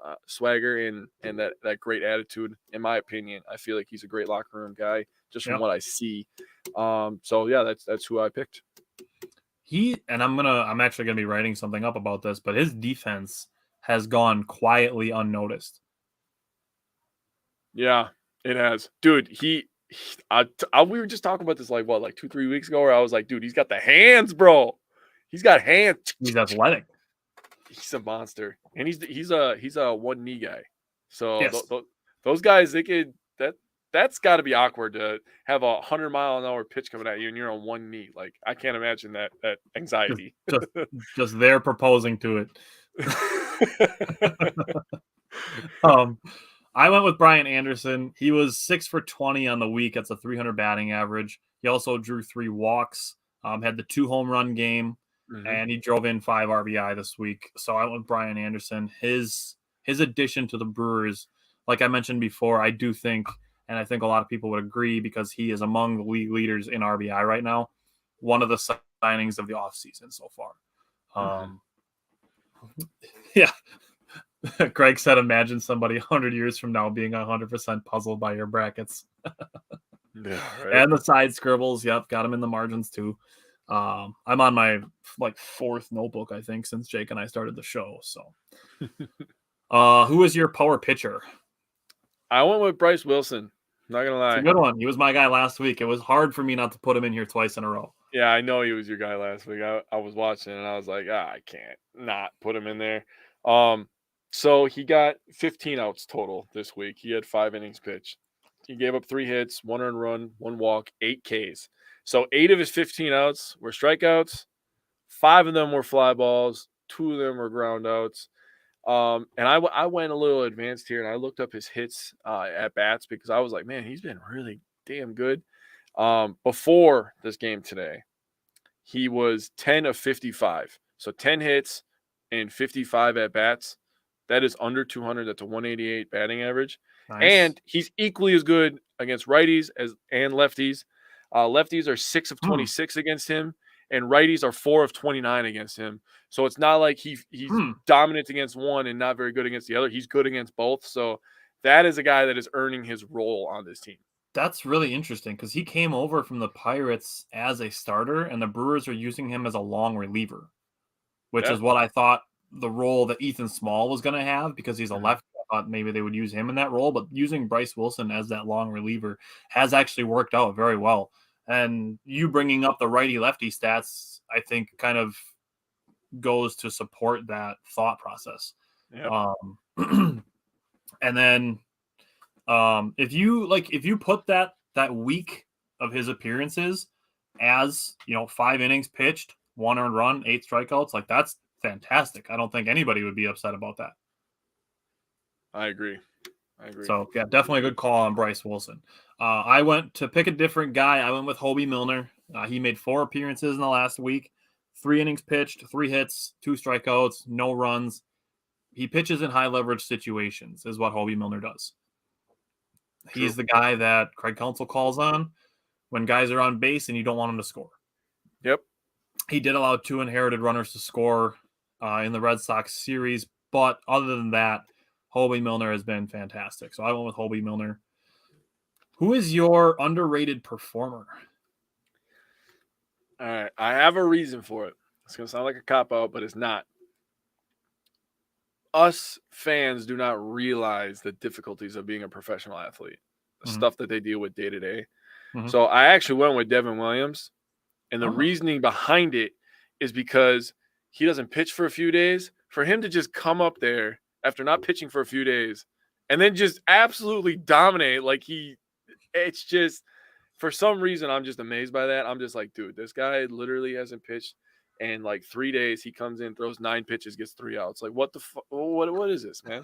and that great attitude. In my opinion, I feel like he's a great locker room guy. just from what I see. So yeah, that's who I picked. I'm actually gonna be writing something up about this, but his defense has gone quietly unnoticed. Yeah, it has, dude. We were just talking about this like 2-3 weeks ago, where I was like, dude, he's got the hands, bro. He's got hands. He's athletic. He's a monster, and he's a one knee guy. So Yes. those guys, that's got to be awkward to have a 100-mile-an-hour pitch coming at you, and you're on one knee. Like, I can't imagine that anxiety. Just they're proposing to it. I went with Brian Anderson. He was 6 for 20 on the week. That's a 300 batting average. He also drew 3 walks, had the 2 home run game, and he drove in 5 RBI this week. So I went with Brian Anderson. His addition to the Brewers, like I mentioned before, I do think, and I think a lot of people would agree, because he is among the league leaders in RBI right now, one of the signings of the offseason so far. Yeah. Greg said, imagine somebody 100 years from now being 100% puzzled by your brackets. Yeah, right. And the side scribbles. Yep, got them in the margins too. I'm on my 4th notebook, I think, since Jake and I started the show. So, who is your power pitcher? I went with Bryce Wilson. Not gonna lie, it's a good one. He was my guy last week. It was hard for me not to put him in here twice in a row. Yeah, I know he was your guy last week. I was watching and I was like, I can't not put him in there. So he got 15 outs total this week. He had 5 innings pitched. He gave up 3 hits, 1 earned run, 1 walk, 8 Ks. So 8 of his 15 outs were strikeouts. 5 of them were fly balls. 2 of them were ground outs. And I went a little advanced here, and I looked up his hits at bats, because I was like, man, he's been really damn good. Before this game today, he was 10 of 55. So 10 hits and 55 at bats. That is under 200. That's a 188 batting average. Nice. And he's equally as good against righties and lefties. Lefties are 6 of 26 against him, and righties are 4 of 29 against him. So it's not like he's dominant against one and not very good against the other. He's good against both. So that is a guy that is earning his role on this team. That's really interesting, because he came over from the Pirates as a starter, and the Brewers are using him as a long reliever, which is what I thought the role that Ethan Small was going to have, because he's a lefty. I thought maybe they would use him in that role, but using Bryce Wilson as that long reliever has actually worked out very well. And you bringing up the righty-lefty stats, I think, kind of goes to support that thought process. Yep. And then if you put that week of his appearances as, 5 innings pitched, 1 earned run, 8 strikeouts, that's fantastic. I don't think anybody would be upset about that. I agree. So, yeah, definitely a good call on Bryce Wilson. I went to pick a different guy. I went with Hobie Milner. He made 4 appearances in the last week, 3 innings pitched, 3 hits, 2 strikeouts, no runs. He pitches in high leverage situations, is what Hobie Milner does. True. He's the guy that Craig Counsell calls on when guys are on base and you don't want them to score. Yep. He did allow 2 inherited runners to score in the Red Sox series, but other than that, Hobie Milner has been fantastic. So I went with Hobie Milner. Who is your underrated performer? All right. I have a reason for it. It's going to sound like a cop-out, but it's not. Us fans do not realize the difficulties of being a professional athlete, the stuff that they deal with day to day. So I actually went with Devin Williams, and the reasoning behind it is because he doesn't pitch for a few days. For him to just come up there after not pitching for a few days and then just absolutely dominate, it's just, for some reason, I'm just amazed by that. I'm just like, dude, this guy literally hasn't pitched in 3 days. He comes in, throws 9 pitches, gets 3 outs. What the fuck? What is this, man?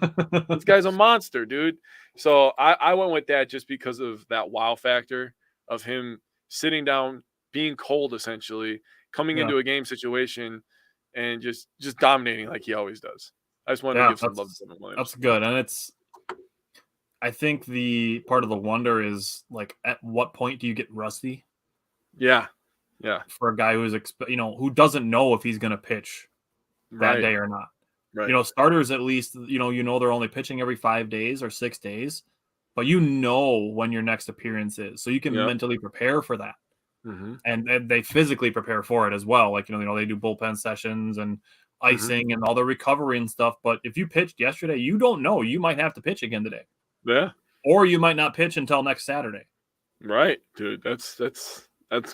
This guy's a monster, dude. So I went with that just because of that wow factor of him sitting down, being cold, essentially, coming into a game situation and just dominating like he always does. I just wanted to give some love to Devin Williams. That's good. And I think the part of the wonder is, at what point do you get rusty? Yeah. For a guy who's, who doesn't know if he's going to pitch that day or not. Right. Starters, at least, they're only pitching every 5 days or 6 days. but you know when your next appearance is, so you can Yep. mentally prepare for that. Mm-hmm. And they physically prepare for it as well. Like, they do bullpen sessions and icing and all the recovery and stuff. But if you pitched yesterday, you don't know. You might have to pitch again today. Yeah. Or you might not pitch until next Saturday. Right, dude. That's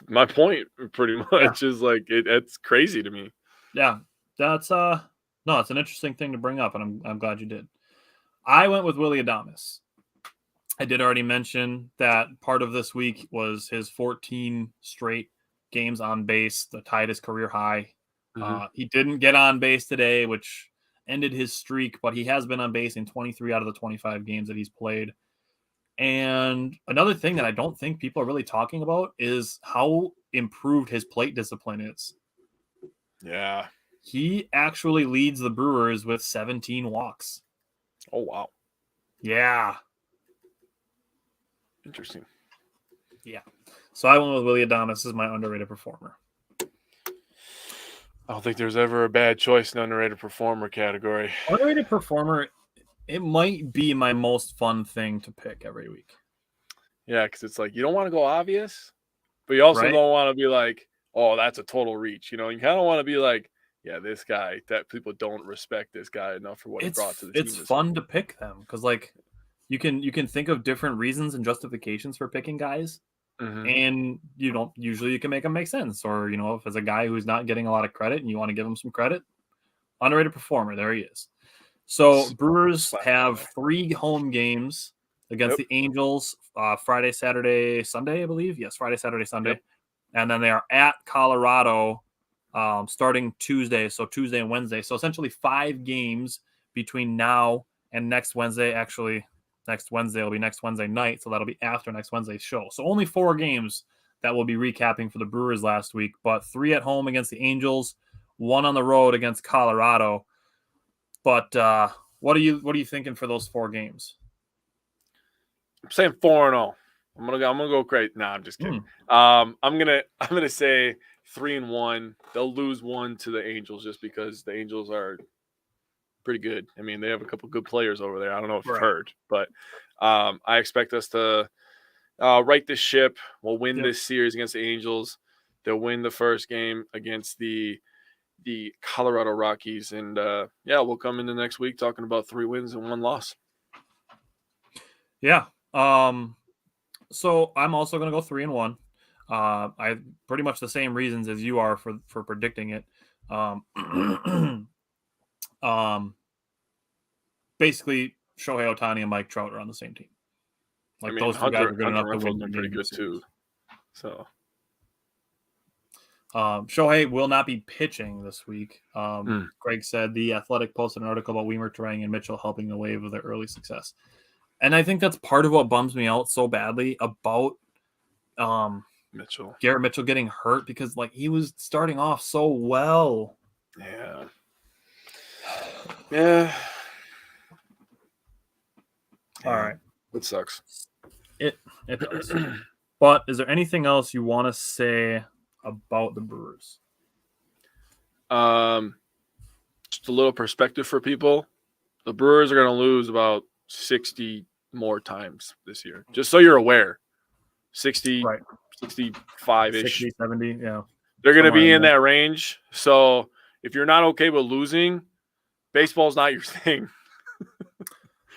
my point. Pretty much is like it's crazy to me. Yeah, that's no, it's an interesting thing to bring up, and I'm glad you did. I went with Willy Adames. I did already mention that part of this week was his 14 straight games on base that tied his career high. He didn't get on base today, which ended his streak, but he has been on base in 23 out of the 25 games that he's played. And another thing that I don't think people are really talking about is how improved his plate discipline is. Yeah. He actually leads the Brewers with 17 walks. Oh, wow. Yeah. Interesting. Yeah. So I went with Willy Adames as my underrated performer. I don't think there's ever a bad choice in underrated performer category. Underrated performer, it might be my most fun thing to pick every week. Yeah, because it's like you don't want to go obvious, but you also don't want to be like, oh, that's a total reach. You kind of want to be like, yeah, this guy, that people don't respect this guy enough for what he brought to the team. It's fun to pick them because, like, you can think of different reasons and justifications for picking guys, and usually you can make them make sense. Or if it's a guy who's not getting a lot of credit and you want to give him some credit, underrated performer, there he is. So Brewers have 3 home games against the Angels, Friday, Saturday, Sunday, I believe. Yes, Friday, Saturday, Sunday. Yep. And then they are at Colorado starting Tuesday. So Tuesday and Wednesday. So essentially 5 games between now and next Wednesday. Actually, next Wednesday will be next Wednesday night. So that'll be after next Wednesday's show. So only 4 games that we'll be recapping for the Brewers last week. But 3 at home against the Angels, 1 on the road against Colorado. But what are you thinking for those 4 games? I'm saying 4-0. I'm gonna go great. Nah, I'm just kidding. I'm gonna say 3-1. They'll lose 1 to the Angels just because the Angels are pretty good. I mean, they have a couple good players over there. I don't know if you've heard, but I expect us to right this ship. We'll win this series against the Angels. They'll win the first game against the Colorado Rockies, and we'll come into next week talking about 3 wins and 1 loss. Yeah. So I'm also going to go 3-1. I pretty much the same reasons as you are for predicting it. Basically, Shohei Ohtani and Mike Trout are on the same team. Like, those 2 guys are good enough to win. Pretty good too. So. Shohei will not be pitching this week. Greg said The Athletic posted an article about Weimer, Turang, and Mitchell helping the wave of their early success. And I think that's part of what bums me out so badly about Garrett Mitchell getting hurt, because like he was starting off so well. Yeah. Yeah. All right. It sucks. It does. But is there anything else you want to say about the Brewers? Just a little perspective for people. The Brewers are going to lose about 60 more times this year. Just so you're aware. 60, 65-ish. 60, 70, yeah. They're going to be in that range. So if you're not okay with losing, baseball's not your thing.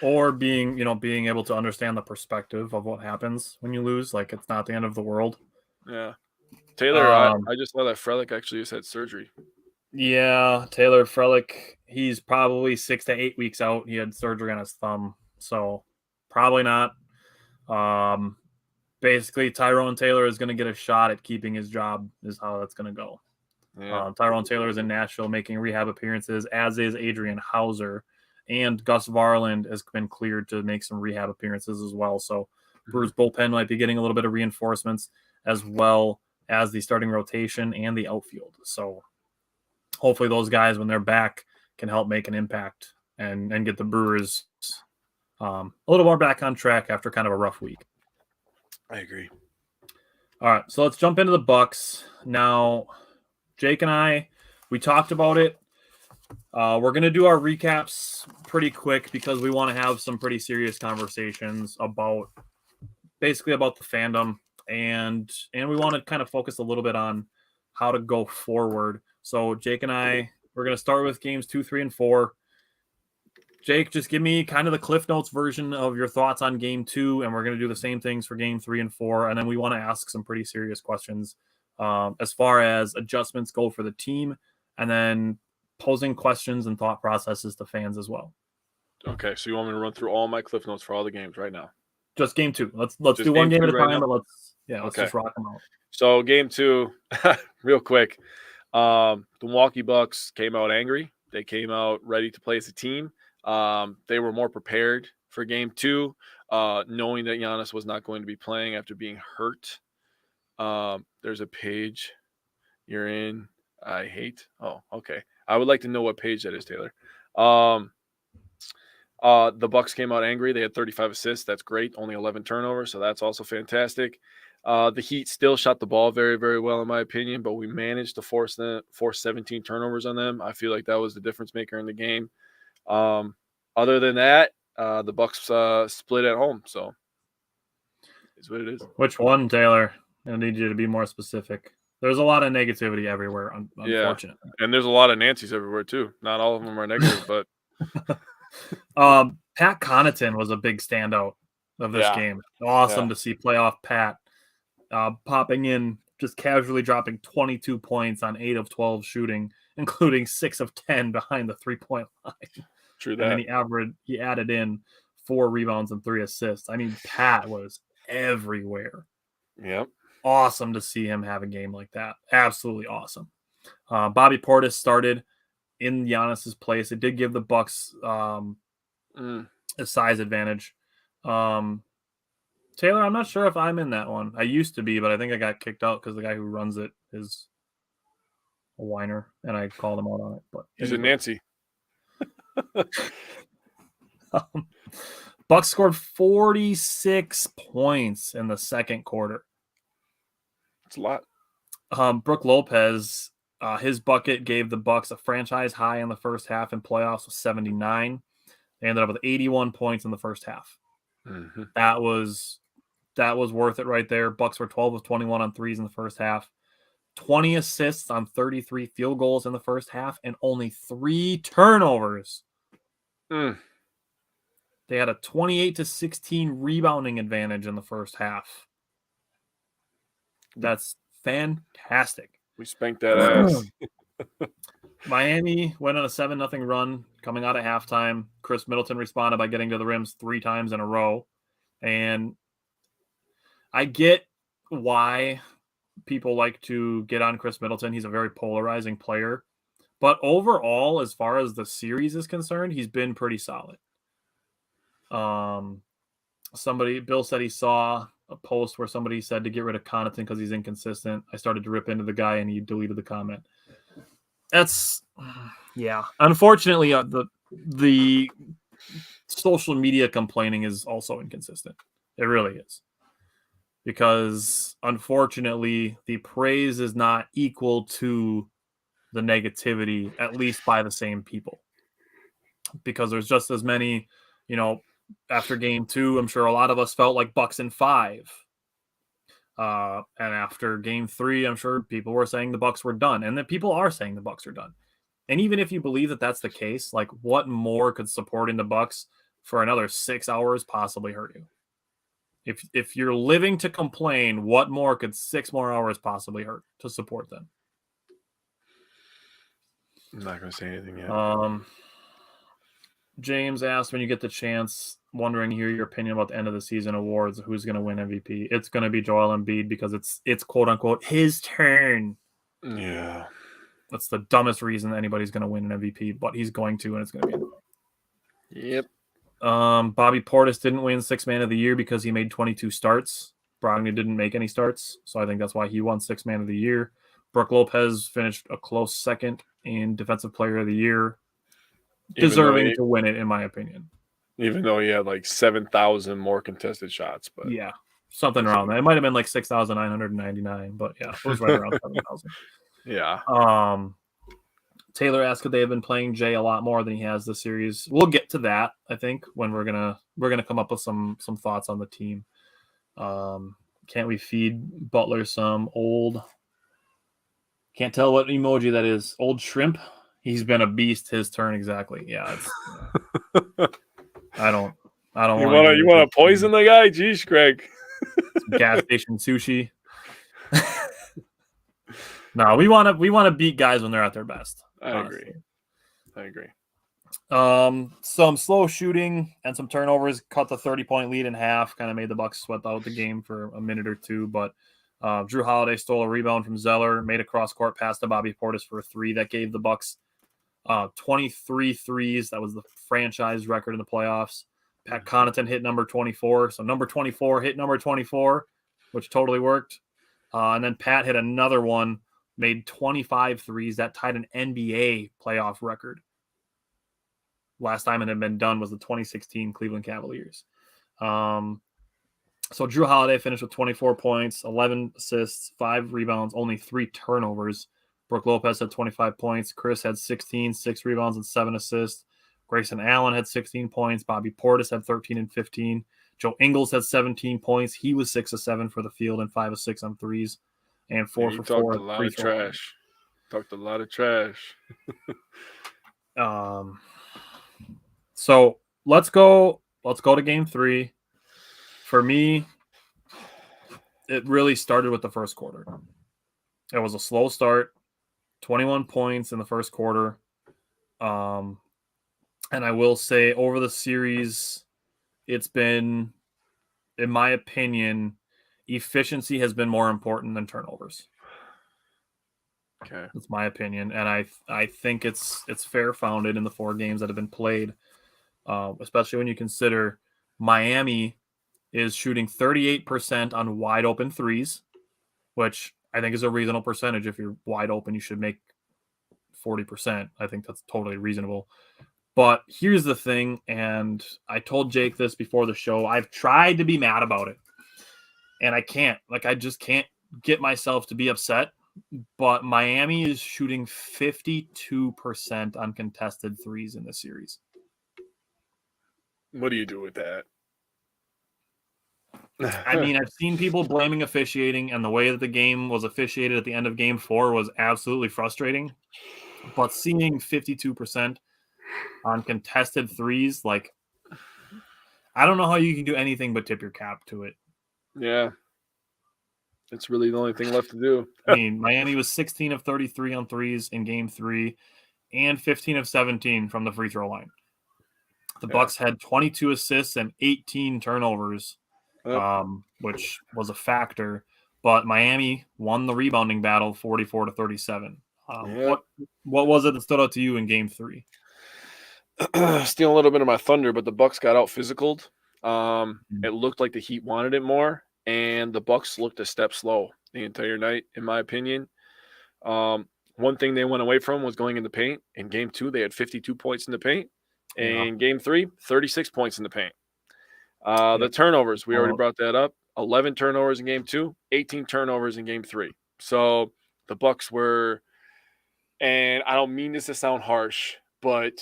Or being able to understand the perspective of what happens when you lose. Like, it's not the end of the world. Yeah. Taylor, I just saw that Frelick actually just had surgery. Yeah, Taylor Frelick, he's probably 6 to 8 weeks out. He had surgery on his thumb, so probably not. Basically, Tyrone Taylor is going to get a shot at keeping his job is how that's going to go. Yeah. Tyrone Taylor is in Nashville making rehab appearances, as is Adrian Hauser. And Gus Varland has been cleared to make some rehab appearances as well. So Brewers bullpen might be getting a little bit of reinforcements, as well as the starting rotation and the outfield. So hopefully those guys, when they're back, can help make an impact and get the Brewers a little more back on track after kind of a rough week. I agree. All right, so let's jump into the Bucks. Now, Jake and I, we talked about it. We're going to do our recaps pretty quick because we want to have some pretty serious conversations about the fandom, and we want to kind of focus a little bit on how to go forward. So Jake and I, we're going to start with games 2, 3, and 4. Jake, just give me kind of the Cliff Notes version of your thoughts on game 2, and we're going to do the same things for game 3 and 4, and then we want to ask some pretty serious questions as far as adjustments go for the team, and then posing questions and thought processes to fans as well. Okay, so you want me to run through all my Cliff Notes for all the games right now? Just game 2. Let's do one game at a time, but let's just rock them out. So game 2, real quick. The Milwaukee Bucks came out angry. They came out ready to play as a team. They were more prepared for game 2, knowing that Giannis was not going to be playing after being hurt. There's a page you're in. I hate. Oh, okay. I would like to know what page that is, Taylor. The Bucks came out angry. They had 35 assists. That's great. Only 11 turnovers, so that's also fantastic. The Heat still shot the ball very, very well, in my opinion, but we managed to force 17 turnovers on them. I feel like that was the difference maker in the game. Other than that, the Bucks split at home, so it's what it is. Which one, Taylor? I need you to be more specific. There's a lot of negativity everywhere, unfortunately. Yeah. And there's a lot of Nancy's everywhere too. Not all of them are negative, but Pat Connaughton was a big standout of this game. Awesome to see playoff Pat popping in, just casually dropping 22 points on 8 of 12 shooting, including 6 of 10 behind the 3-point line. True that. And then he added in 4 rebounds and 3 assists. I mean, Pat was everywhere. Yep. Awesome to see him have a game like that. Absolutely awesome. Bobby Portis started in Giannis's place. It did give the Bucks a size advantage. Taylor, I'm not sure if I'm in that one. I used to be, but I think I got kicked out because the guy who runs it is a whiner, and I called him out on it. But he's a Nancy. Bucks scored 46 points in the second quarter. It's a lot. Brook Lopez, his bucket gave the Bucks a franchise high in the first half in playoffs with 79. They ended up with 81 points in the first half. Mm-hmm. That was worth it right there. Bucks were 12 of 21 on threes in the first half. 20 assists on 33 field goals in the first half, and only 3 turnovers. They had a 28-16 rebounding advantage in the first half. That's fantastic. We spanked that ass. Miami went on a 7-0 run coming out of halftime. Chris Middleton responded by getting to the rims 3 times in a row. And I get why people like to get on Chris Middleton. He's a very polarizing player. But overall, as far as the series is concerned, he's been pretty solid. Bill said he saw a post where somebody said to get rid of Connaughton because he's inconsistent. I started to rip into the guy and he deleted the comment. Unfortunately, the social media complaining is also inconsistent. It really is. Because unfortunately, the praise is not equal to the negativity, at least by the same people. Because there's just as many, after game 2, I'm sure a lot of us felt like Bucks in 5. And after game 3, I'm sure people were saying the Bucks were done. And that people are saying the Bucks are done. And even if you believe that that's the case, like what more could supporting the Bucks for another 6 hours possibly hurt you? If you're living to complain, what more could 6 more hours possibly hurt to support them? I'm not going to say anything yet. James asked, when you get the chance, wondering to hear your opinion about the end of the season awards, who's going to win MVP? It's going to be Joel Embiid because it's quote unquote his turn. Yeah. That's the dumbest reason anybody's going to win an MVP, but he's going to, and it's going to be. Yep. Bobby Portis didn't win 6th Man of the Year because he made 22 starts. Brogdon didn't make any starts, so I think that's why he won 6th Man of the Year. Brook Lopez finished a close second in Defensive Player of the Year, deserving to win it, in my opinion. Even though he had like 7,000 more contested shots, but yeah, something around that. It might have been like 6,999, but yeah, it was right around 7,000. Yeah. Taylor asked if they have been playing Jay a lot more than he has this series. We'll get to that, I think, when we're gonna come up with some thoughts on the team. Can't we feed Butler some old? Can't tell what emoji that is. Old shrimp. He's been a beast. His turn exactly. Yeah, I don't You want want to poison the guy? Jeez, Greg. gas station sushi. No, we want to beat guys when they're at their best. I agree. Some slow shooting and some turnovers cut the 30-point lead in half. Kind of made the Bucks sweat out the game for a minute or two. But Drew Holiday stole a rebound from Zeller, made a cross-court pass to Bobby Portis for a three that gave the Bucks 23 threes. That was the franchise record in the playoffs. Pat Connaughton hit number 24. So number 24 hit number 24, which totally worked. And then Pat hit another one, made 25 threes. That tied an NBA playoff record. Last time it had been done was the 2016 Cleveland Cavaliers. So Drew Holiday finished with 24 points, 11 assists, 5 rebounds, only 3 turnovers. Brook Lopez had 25 points. Chris had 16, 6 rebounds, and 7 assists. Grayson Allen had 16 points. Bobby Portis had 13 and 15. Joe Ingles had 17 points. He was 6 of 7 for the field and 5 of 6 on threes. And 4 for 4. Talked a lot of trash. Talked a lot of trash. So let's go to game 3. For me, it really started with the first quarter. It was a slow start, 21 points in the first quarter. And I will say over the series, it's been, in my opinion, efficiency has been more important than turnovers. Okay. That's my opinion. And I think it's fair founded in the 4 games that have been played, especially when you consider Miami is shooting 38% on wide open threes, which I think is a reasonable percentage. If you're wide open, you should make 40%. I think that's totally reasonable. But here's the thing, and I told Jake this before the show. I've tried to be mad about it, and I can't. I just can't get myself to be upset. But Miami is shooting 52% on contested threes in this series. What do you do with that? I mean, I've seen people blaming officiating, and the way that the game was officiated at the end of game 4 was absolutely frustrating. But seeing 52% on contested threes, I don't know how you can do anything but tip your cap to it. Yeah. It's really the only thing left to do. I mean, Miami was 16 of 33 on threes in game 3 and 15 of 17 from the free throw line. The Bucks had 22 assists and 18 turnovers, which was a factor. But Miami won the rebounding battle 44-37. What was it that stood out to you in game 3? Stealing a little bit of my thunder, but the Bucks got out physicaled. It looked like the Heat wanted it more, and the Bucks looked a step slow the entire night, in my opinion. One thing they went away from was going in the paint. In game 2, they had 52 points in the paint. In game 3, 36 points in the paint. The turnovers, we already brought that up. 11 turnovers in game 2, 18 turnovers in game 3. So the Bucks were, and I don't mean this to sound harsh, but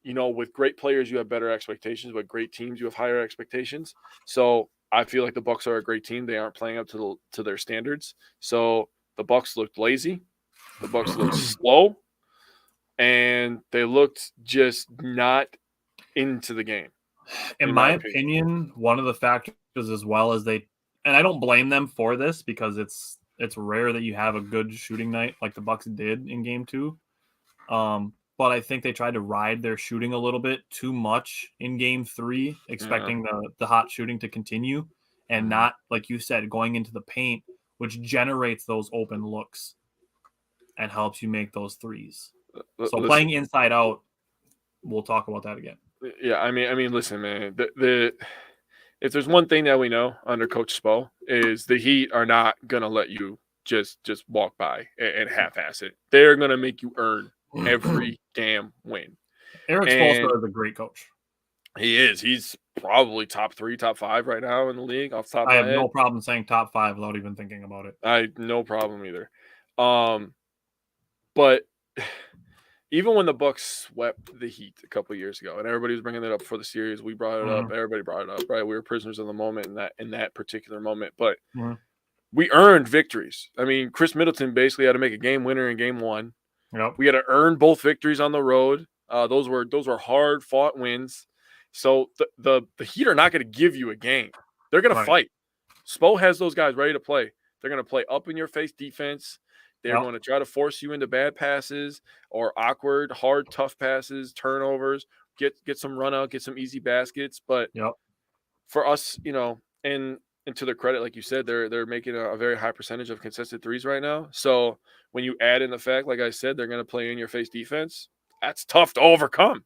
with great players, you have better expectations. With great teams, you have higher expectations. So I feel like the Bucks are a great team. They aren't playing up to their standards. So the Bucks looked lazy. The Bucks looked slow. And they looked just not into the game. In my opinion, one of the factors as well is and I don't blame them for this because it's rare that you have a good shooting night like the Bucks did in game 2. But I think they tried to ride their shooting a little bit too much in game 3, expecting the hot shooting to continue and not, like you said, going into the paint, which generates those open looks and helps you make those threes. So playing inside out, we'll talk about that again. Yeah, I mean, listen, man. If there's one thing that we know under Coach Spo is the Heat are not gonna let you just walk by and half-ass it. They're gonna make you earn every damn win. Eric Spoelstra is a great coach. He is. He's probably top 3, top 5 right now in the league. Off the top of my head. I have no problem saying top 5 without even thinking about it. No problem either. But even when the Bucks swept the Heat a couple years ago, and everybody was bringing it up for the series, we brought it up. Everybody brought it up, right? We were prisoners of the moment in that particular moment, but we earned victories. I mean, Chris Middleton basically had to make a game winner in Game 1. Yep. We had to earn both victories on the road. Those were hard fought wins. So the Heat are not going to give you a game. They're going to fight. Spo has those guys ready to play. They're going to play up in your face defense. They're going to try to force you into bad passes or awkward, hard, tough passes, turnovers. Get some run out, get some easy baskets. But for us, and to their credit, like you said, they're making a very high percentage of contested threes right now. So when you add in the fact, like I said, they're going to play in your face defense. That's tough to overcome.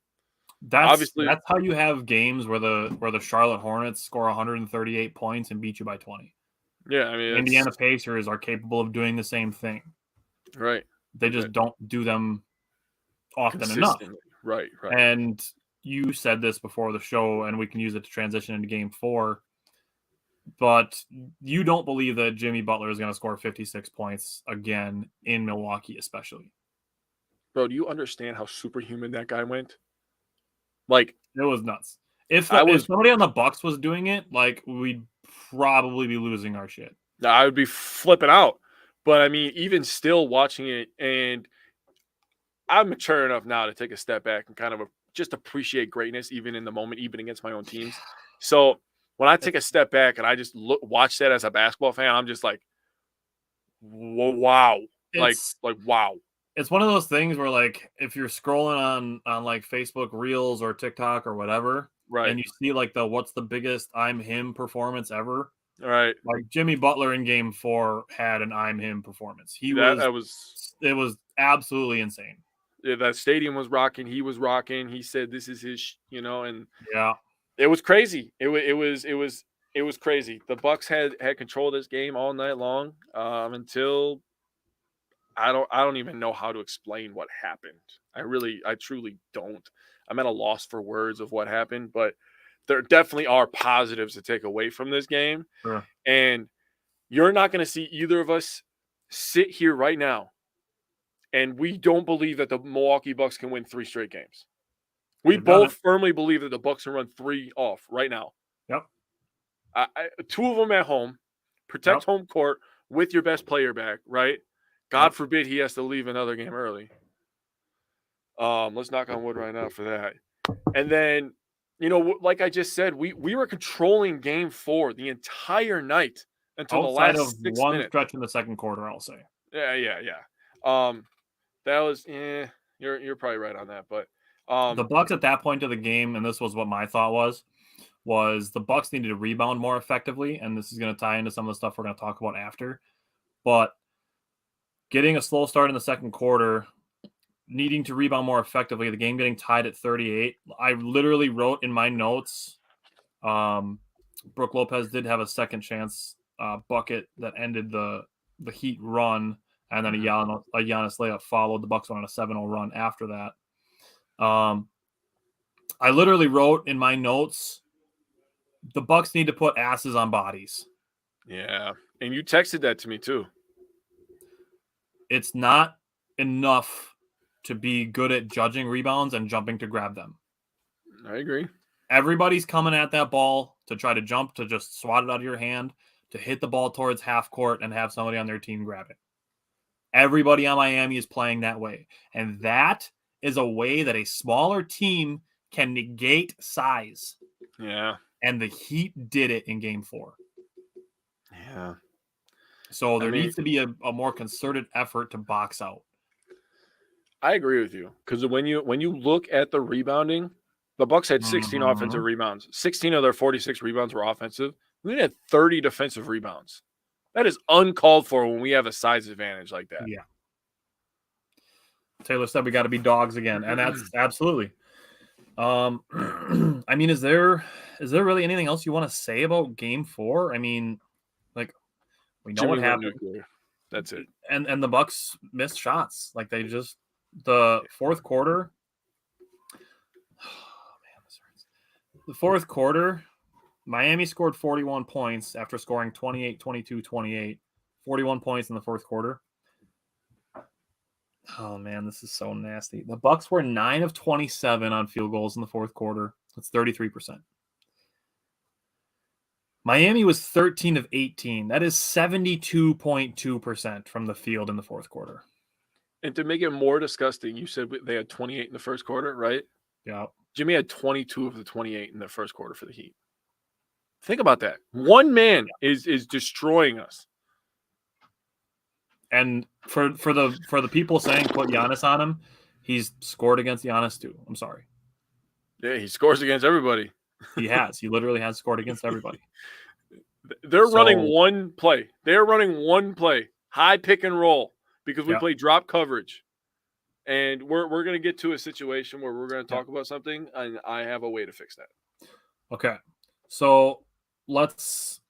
That's how you have games where the Charlotte Hornets score 138 points and beat you by 20. Yeah, I mean, Indiana Pacers are capable of doing the same thing. Right. They just don't do them often enough. Right. And you said this before the show, and we can use it to transition into Game 4. But you don't believe that Jimmy Butler is going to score 56 points again in Milwaukee, especially. Bro, do you understand how superhuman that guy went? Like, it was nuts. If somebody on the Bucks was doing it, like, we'd probably be losing our shit. I would be flipping out. But I mean, even still watching it, and I'm mature enough now to take a step back and kind of just appreciate greatness, even in the moment, even against my own teams. So when I take a step back and I just watch that as a basketball fan, I'm just like, wow, like wow. It's one of those things where, like, if you're scrolling on like Facebook Reels or TikTok or whatever, right, and you see like what's the biggest I'm him performance ever, right? Like Jimmy Butler in Game 4 had an I'm him performance. It was absolutely insane. Yeah, that stadium was rocking. He was rocking. He said, "This is his," and yeah, it was crazy. It was crazy. The Bucks had control of this game all night long until. I don't even know how to explain what happened. I truly don't. I'm at a loss for words of what happened, but there definitely are positives to take away from this game. Sure. And you're not going to see either of us sit here right now and we don't believe that the Milwaukee Bucks can win 3 straight games. We both firmly believe that the Bucks can run 3 off right now. Yep. 2 of them at home, protect home court with your best player back, right? God forbid he has to leave another game early. Let's knock on wood right now for that. And then, like I just said, we were controlling Game 4 the entire night until outside the last of 6 one minutes. Stretch in the second quarter, I'll say. Yeah. That was you're probably right on that, but the Bucks at that point of the game, and this was what my thought was the Bucks needed to rebound more effectively, and this is going to tie into some of the stuff we're going to talk about after. But getting a slow start in the second quarter, needing to rebound more effectively, the game getting tied at 38. I literally wrote in my notes, Brook Lopez did have a second chance bucket that ended the Heat run, and then a Giannis layup followed. The Bucks went on a 7-0 run after that. I literally wrote in my notes, the Bucks need to put asses on bodies. Yeah, and you texted that to me too. It's not enough to be good at judging rebounds and jumping to grab them. I agree. Everybody's coming at that ball to try to jump, to just swat it out of your hand, to hit the ball towards half court and have somebody on their team grab it. Everybody on Miami is playing that way. And that is a way that a smaller team can negate size. Yeah. And the Heat did it in Game 4. Yeah. So there needs to be a more concerted effort to box out. I agree with you, because when you look at the rebounding, the Bucks had 16 offensive rebounds. 16 of their 46 rebounds were offensive. We had 30 defensive rebounds. That is uncalled for when we have a size advantage like that. Yeah. Taylor said we got to be dogs again, and that's absolutely. I mean, is there really anything else you want to say about Game 4? I mean, like, we know what happened. That's it. And the Bucks missed shots. Like, they just the fourth quarter. Oh man, this hurts. The fourth quarter, Miami scored 41 points after scoring 28, 22, 28. 41 points in the fourth quarter. Oh man, this is so nasty. The Bucks were 9 of 27 on field goals in the fourth quarter. That's 33%. Miami was 13 of 18. That is 72.2% from the field in the fourth quarter. And to make it more disgusting, you said they had 28 in the first quarter, right? Yeah. Jimmy had 22 of the 28 in the first quarter for the Heat. Think about that. One man is destroying us. And for the people saying put Giannis on him, he's scored against Giannis too. I'm sorry. Yeah, he scores against everybody. He has. He literally has scored against everybody. They're running one play. They're running one play. High pick and roll because we play drop coverage. And we're going to get to a situation where we're going to talk about something, and I have a way to fix that. Okay. So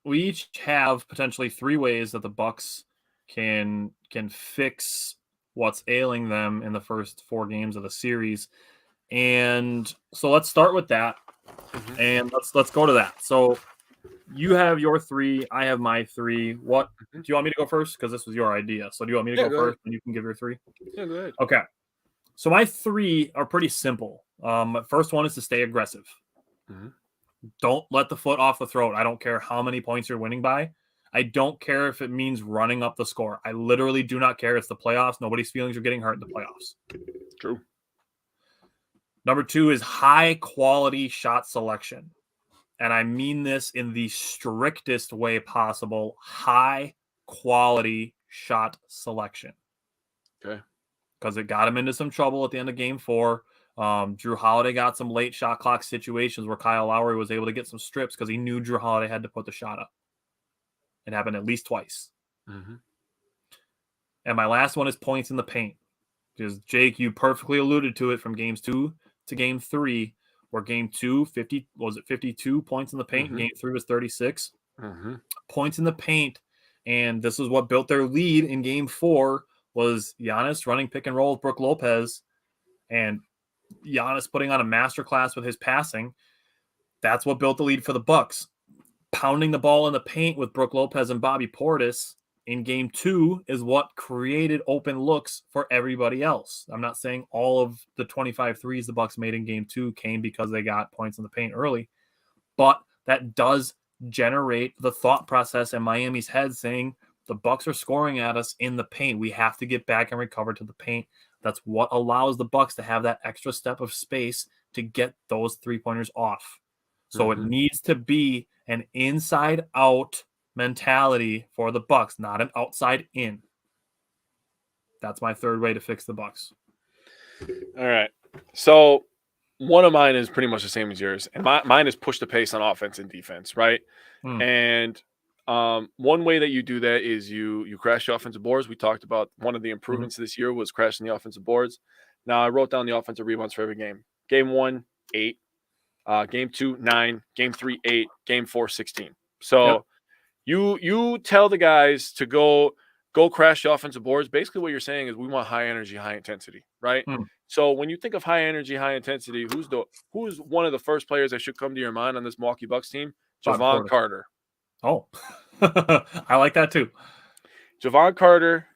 we each have potentially 3 ways that the Bucks can fix what's ailing them in the first 4 games of the series. And so let's start with that. Mm-hmm. And let's go to that. So you have your 3, I have my 3. What do you want me to go first? Because this was your idea. So do you want me to go first and you can give your 3? Yeah, go ahead. Okay. So my 3 are pretty simple. First one is to stay aggressive. Mm-hmm. Don't let the foot off the throat. I don't care how many points you're winning by. I don't care if it means running up the score. I literally do not care. It's the playoffs. Nobody's feelings are getting hurt in the playoffs. True. Number 2 is high quality shot selection. And I mean this in the strictest way possible. High quality shot selection. Okay. Because it got him into some trouble at the end of game 4. Drew Holiday got some late shot clock situations where Kyle Lowry was able to get some strips because he knew Drew Holiday had to put the shot up. It happened at least twice. Mm-hmm. And my last one is points in the paint. Because, Jake, you perfectly alluded to it from games 2 to game 3, where game 2, 52 points in the paint, mm-hmm. Game 3 was 36. Mm-hmm. Points in the paint, and this is what built their lead in game 4, was Giannis running pick and roll with Brook Lopez, and Giannis putting on a masterclass with his passing. That's what built the lead for the Bucks. Pounding the ball in the paint with Brook Lopez and Bobby Portis in game 2 is what created open looks for everybody else. I'm not saying all of the 25 threes the Bucks made in game 2 came because they got points in the paint early, but that does generate the thought process in Miami's head saying the Bucks are scoring at us in the paint. We have to get back and recover to the paint. That's what allows the Bucks to have that extra step of space to get those 3-pointers off. So mm-hmm. It needs to be an inside-out mentality for the Bucks, not an outside-in. That's my 3rd way to fix the Bucks. All right. So one of mine is pretty much the same as yours, and mine is push the pace on offense and defense, right? And one way that you do that is you crash the offensive boards. We talked about one of the improvements this year was crashing the offensive boards. Now I wrote down the offensive rebounds for every game. Game 1, 8. Game 2, 9. Game 3, 8. Game 4, 16. So you tell the guys to go crash the offensive boards. Basically what you're saying is we want high energy, high intensity, right? So when you think of high energy, high intensity, who's one of the first players that should come to your mind on this Milwaukee Bucks team? Javon Carter. Oh, I like that too. Javon Carter.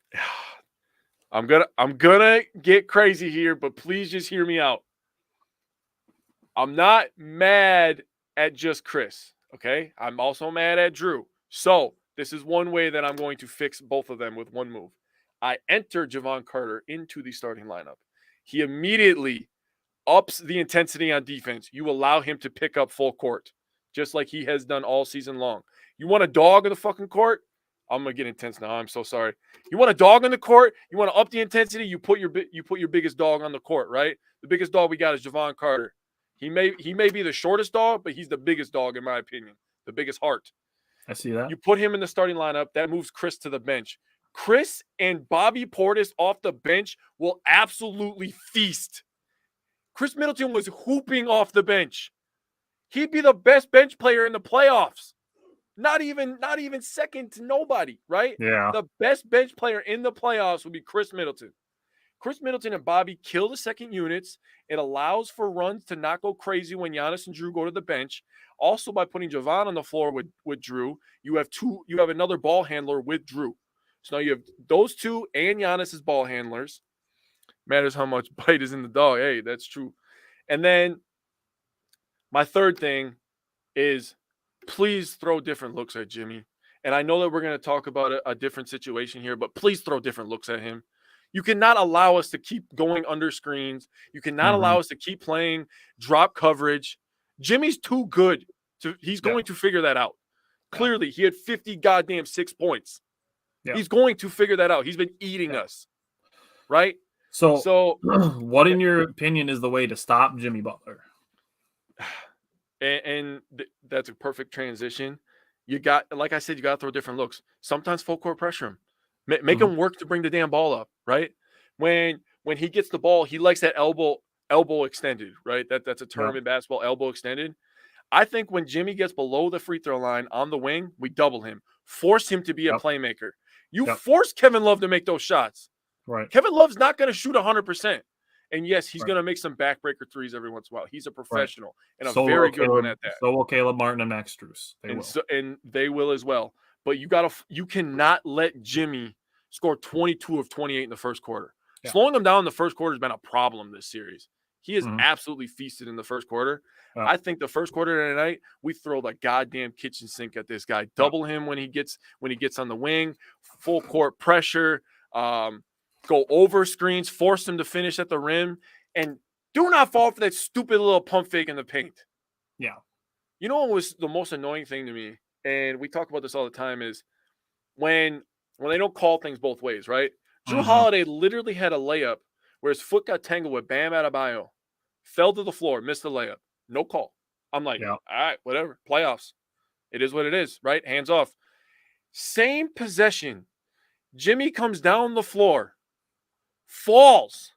I'm gonna get crazy here, but please just hear me out. I'm not mad at just Chris, okay? I'm also mad at Drew. So this is one way that I'm going to fix both of them with one move. I enter Javon Carter into the starting lineup. He immediately ups the intensity on defense. You allow him to pick up full court, just like he has done all season long. You want a dog in the fucking court? I'm going to get intense now. I'm so sorry. You want a dog in the court? You want to up the intensity? You put your biggest dog on the court, right? The biggest dog we got is Javon Carter. He may be the shortest dog, but he's the biggest dog in my opinion. The biggest heart. I see that. You put him in the starting lineup. That moves Chris to the bench. Chris and Bobby Portis off the bench will absolutely feast. Chris Middleton was hooping off the bench. He'd be the best bench player in the playoffs. Not even second to nobody, right? Yeah. The best bench player in the playoffs would be Chris Middleton. Chris Middleton and Bobby kill the second units. It allows for runs to not go crazy when Giannis and Drew go to the bench. Also, by putting Javon on the floor with Drew, you have another ball handler with Drew. So now you have those two and Giannis as ball handlers. Matters how much bite is in the dog. Hey, that's true. And then my third thing is please throw different looks at Jimmy. And I know that we're going to talk about a different situation here, but please throw different looks at him. You cannot allow us to keep going under screens. You cannot allow us to keep playing drop coverage. Jimmy's too good. He's going to figure that out. Clearly, he had 50 goddamn 6 points. Yeah. He's going to figure that out. He's been eating us. Right? So what, in your opinion, is the way to stop Jimmy Butler? And that's a perfect transition. You got, like I said, you got to throw different looks. Sometimes full court pressure him. Make him work to bring the damn ball up, right? When he gets the ball, he likes that elbow extended, right? That's a term in basketball, elbow extended. I think when Jimmy gets below the free throw line on the wing, we double him. Force him to be a playmaker. You force Kevin Love to make those shots. Right. Kevin Love's not going to shoot 100%. And yes, he's going to make some backbreaker threes every once in a while. He's a professional and a very good one at that. So will Caleb Martin and Max Strus. And they will as well. But you cannot let Jimmy score 22 of 28 in the first quarter. Yeah. Slowing him down in the first quarter has been a problem this series. He has absolutely feasted in the first quarter. Yeah. I think the first quarter of the night, we throw the goddamn kitchen sink at this guy. Double him when he gets on the wing, full court pressure, go over screens, force him to finish at the rim, and do not fall for that stupid little pump fake in the paint. Yeah. You know what was the most annoying thing to me, and we talk about this all the time, is when they don't call things both ways, right? Drew Holiday literally had a layup where his foot got tangled with Bam Adebayo, fell to the floor, missed the layup. No call. I'm like, all right, whatever. Playoffs. It is what it is, right? Hands off. Same possession. Jimmy comes down the floor, falls,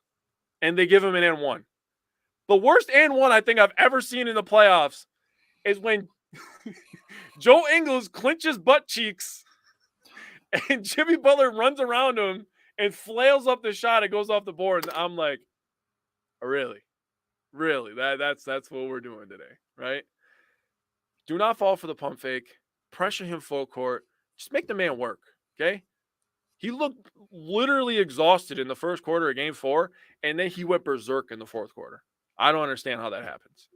and they give him an and one. The worst and one I think I've ever seen in the playoffs is when Joe Ingles clinches butt cheeks and Jimmy Butler runs around him and flails up the shot. It goes off the board. And I'm like, really? That's what we're doing today, right? Do not fall for the pump fake. Pressure him full court. Just make the man work, okay? He looked literally exhausted in the first quarter of Game 4, and then he went berserk in the fourth quarter. I don't understand how that happens.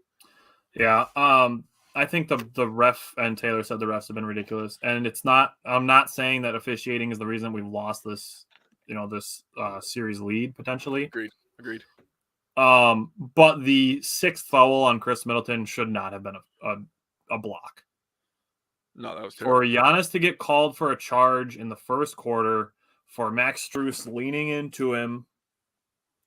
Yeah, I think the ref, and Taylor said the refs have been ridiculous, and it's not. I'm not saying that officiating is the reason we've lost this, series lead potentially. Agreed. But the sixth foul on Chris Middleton should not have been a block. No, that was terrible. For Giannis to get called for a charge in the first quarter, for Max Strus leaning into him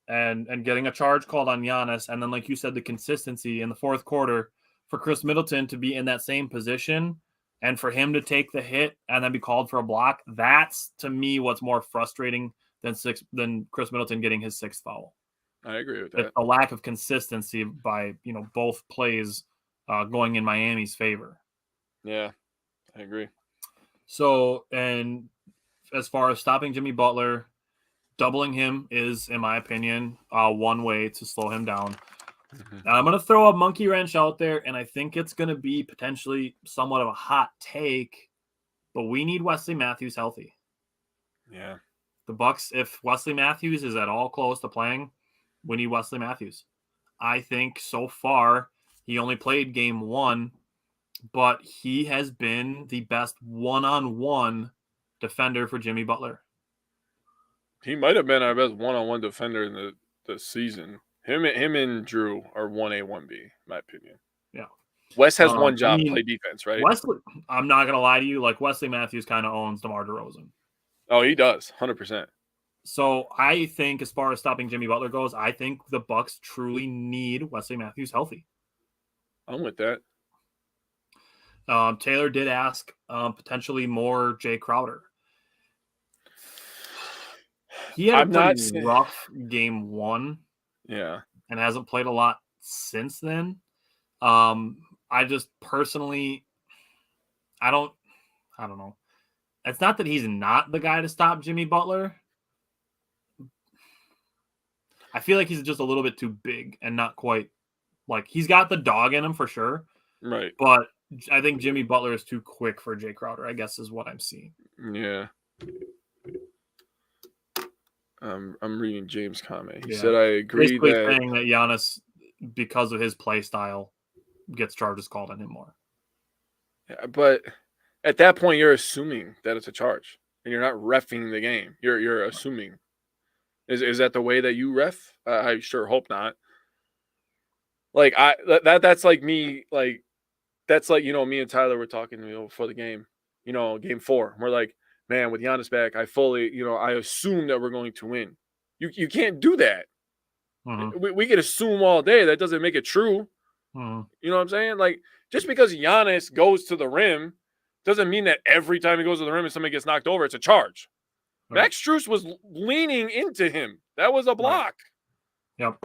and getting a charge called on Giannis, and then, like you said, the consistency in the fourth quarter for Chris Middleton to be in that same position and for him to take the hit and then be called for a block, that's, to me, what's more frustrating than Chris Middleton getting his sixth foul. I agree with that. It's a lack of consistency by, both plays going in Miami's favor. Yeah, I agree. So, and as far as stopping Jimmy Butler, doubling him is, in my opinion, one way to slow him down. Now, I'm going to throw a monkey wrench out there, and I think it's going to be potentially somewhat of a hot take, but we need Wesley Matthews healthy. Yeah. The Bucks, if Wesley Matthews is at all close to playing, we need Wesley Matthews. I think so far he only played game 1, but he has been the best one-on-one defender for Jimmy Butler. He might have been our best one-on-one defender in the season. Him and Drew are 1A, 1B, in my opinion. Yeah. Wes has one job, play defense, right? Wesley, I'm not going to lie to you. Like, Wesley Matthews kind of owns DeMar DeRozan. Oh, he does, 100%. So I think as far as stopping Jimmy Butler goes, I think the Bucks truly need Wesley Matthews healthy. I'm with that. Taylor did ask potentially more Jay Crowder. He had a pretty rough game 1. Yeah. And hasn't played a lot since then. I just personally, I don't know. It's not that he's not the guy to stop Jimmy Butler. I feel like he's just a little bit too big and not quite, like, he's got the dog in him for sure. Right. But I think Jimmy Butler is too quick for Jay Crowder, I guess, is what I'm seeing. Yeah. I'm reading James' comment. He Yeah. said, "I agree Basically that." saying that Giannis, because of his play style, gets charges called on him more. Yeah, but at that point, you're assuming that it's a charge, and you're not reffing the game. You're assuming. Is that the way that you ref? I sure hope not. Like that's like me. Like that's like me and Tyler were talking before the game. Game 4. We're like, man, with Giannis back, I fully I assume that we're going to win. You can't do that. Mm-hmm. We can assume all day. That doesn't make it true. Mm-hmm. You know what I'm saying? Like, just because Giannis goes to the rim doesn't mean that every time he goes to the rim and somebody gets knocked over, it's a charge. Right. Max Strus was leaning into him. That was a block. Right.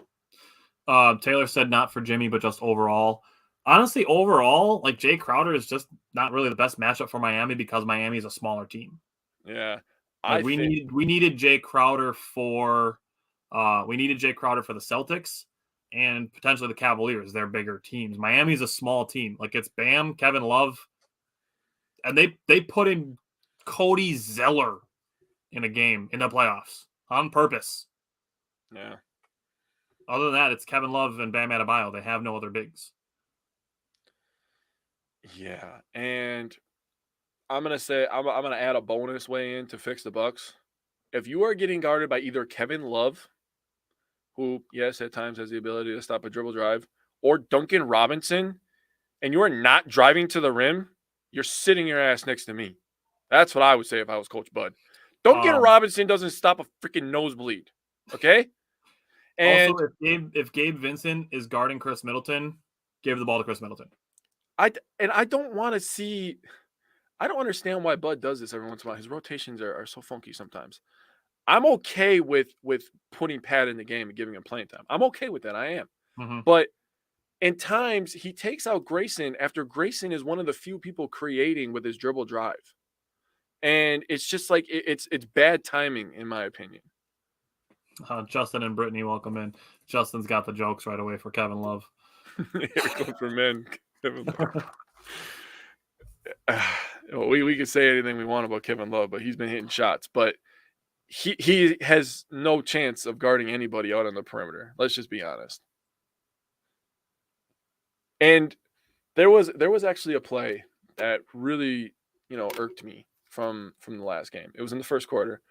Yep. Taylor said not for Jimmy, but just overall. Honestly, overall, like Jay Crowder is just not really the best matchup for Miami because Miami is a smaller team. Yeah. Like we needed Jay Crowder for the Celtics and potentially the Cavaliers. They're bigger teams. Miami's a small team. Like it's Bam, Kevin Love, and they put in Cody Zeller in a game in the playoffs on purpose. Yeah. Other than that, it's Kevin Love and Bam Adebayo. They have no other bigs. Yeah, and I'm gonna add a bonus way in to fix the Bucks. If you are getting guarded by either Kevin Love, who yes at times has the ability to stop a dribble drive, or Duncan Robinson, and you are not driving to the rim, you're sitting your ass next to me. That's what I would say if I was Coach Bud. Duncan Robinson doesn't stop a freaking nosebleed. Okay. And also, if Gabe Vincent is guarding Chris Middleton, give the ball to Chris Middleton. I don't want to see. I don't understand why Bud does this every once in a while. His rotations are so funky sometimes. I'm okay with putting Pat in the game and giving him playing time. I'm okay with that. I am. Mm-hmm. But in times he takes out Grayson after Grayson is one of the few people creating with his dribble drive. And it's just like it's bad timing in my opinion. Justin and Brittany, welcome in. Justin's got the jokes right away for Kevin Love. Here it goes for men. Kevin Love. We can say anything we want about Kevin Love, but he's been hitting shots. But he has no chance of guarding anybody out on the perimeter. Let's just be honest. And there was actually a play that really irked me from the last game. It was in the first quarter.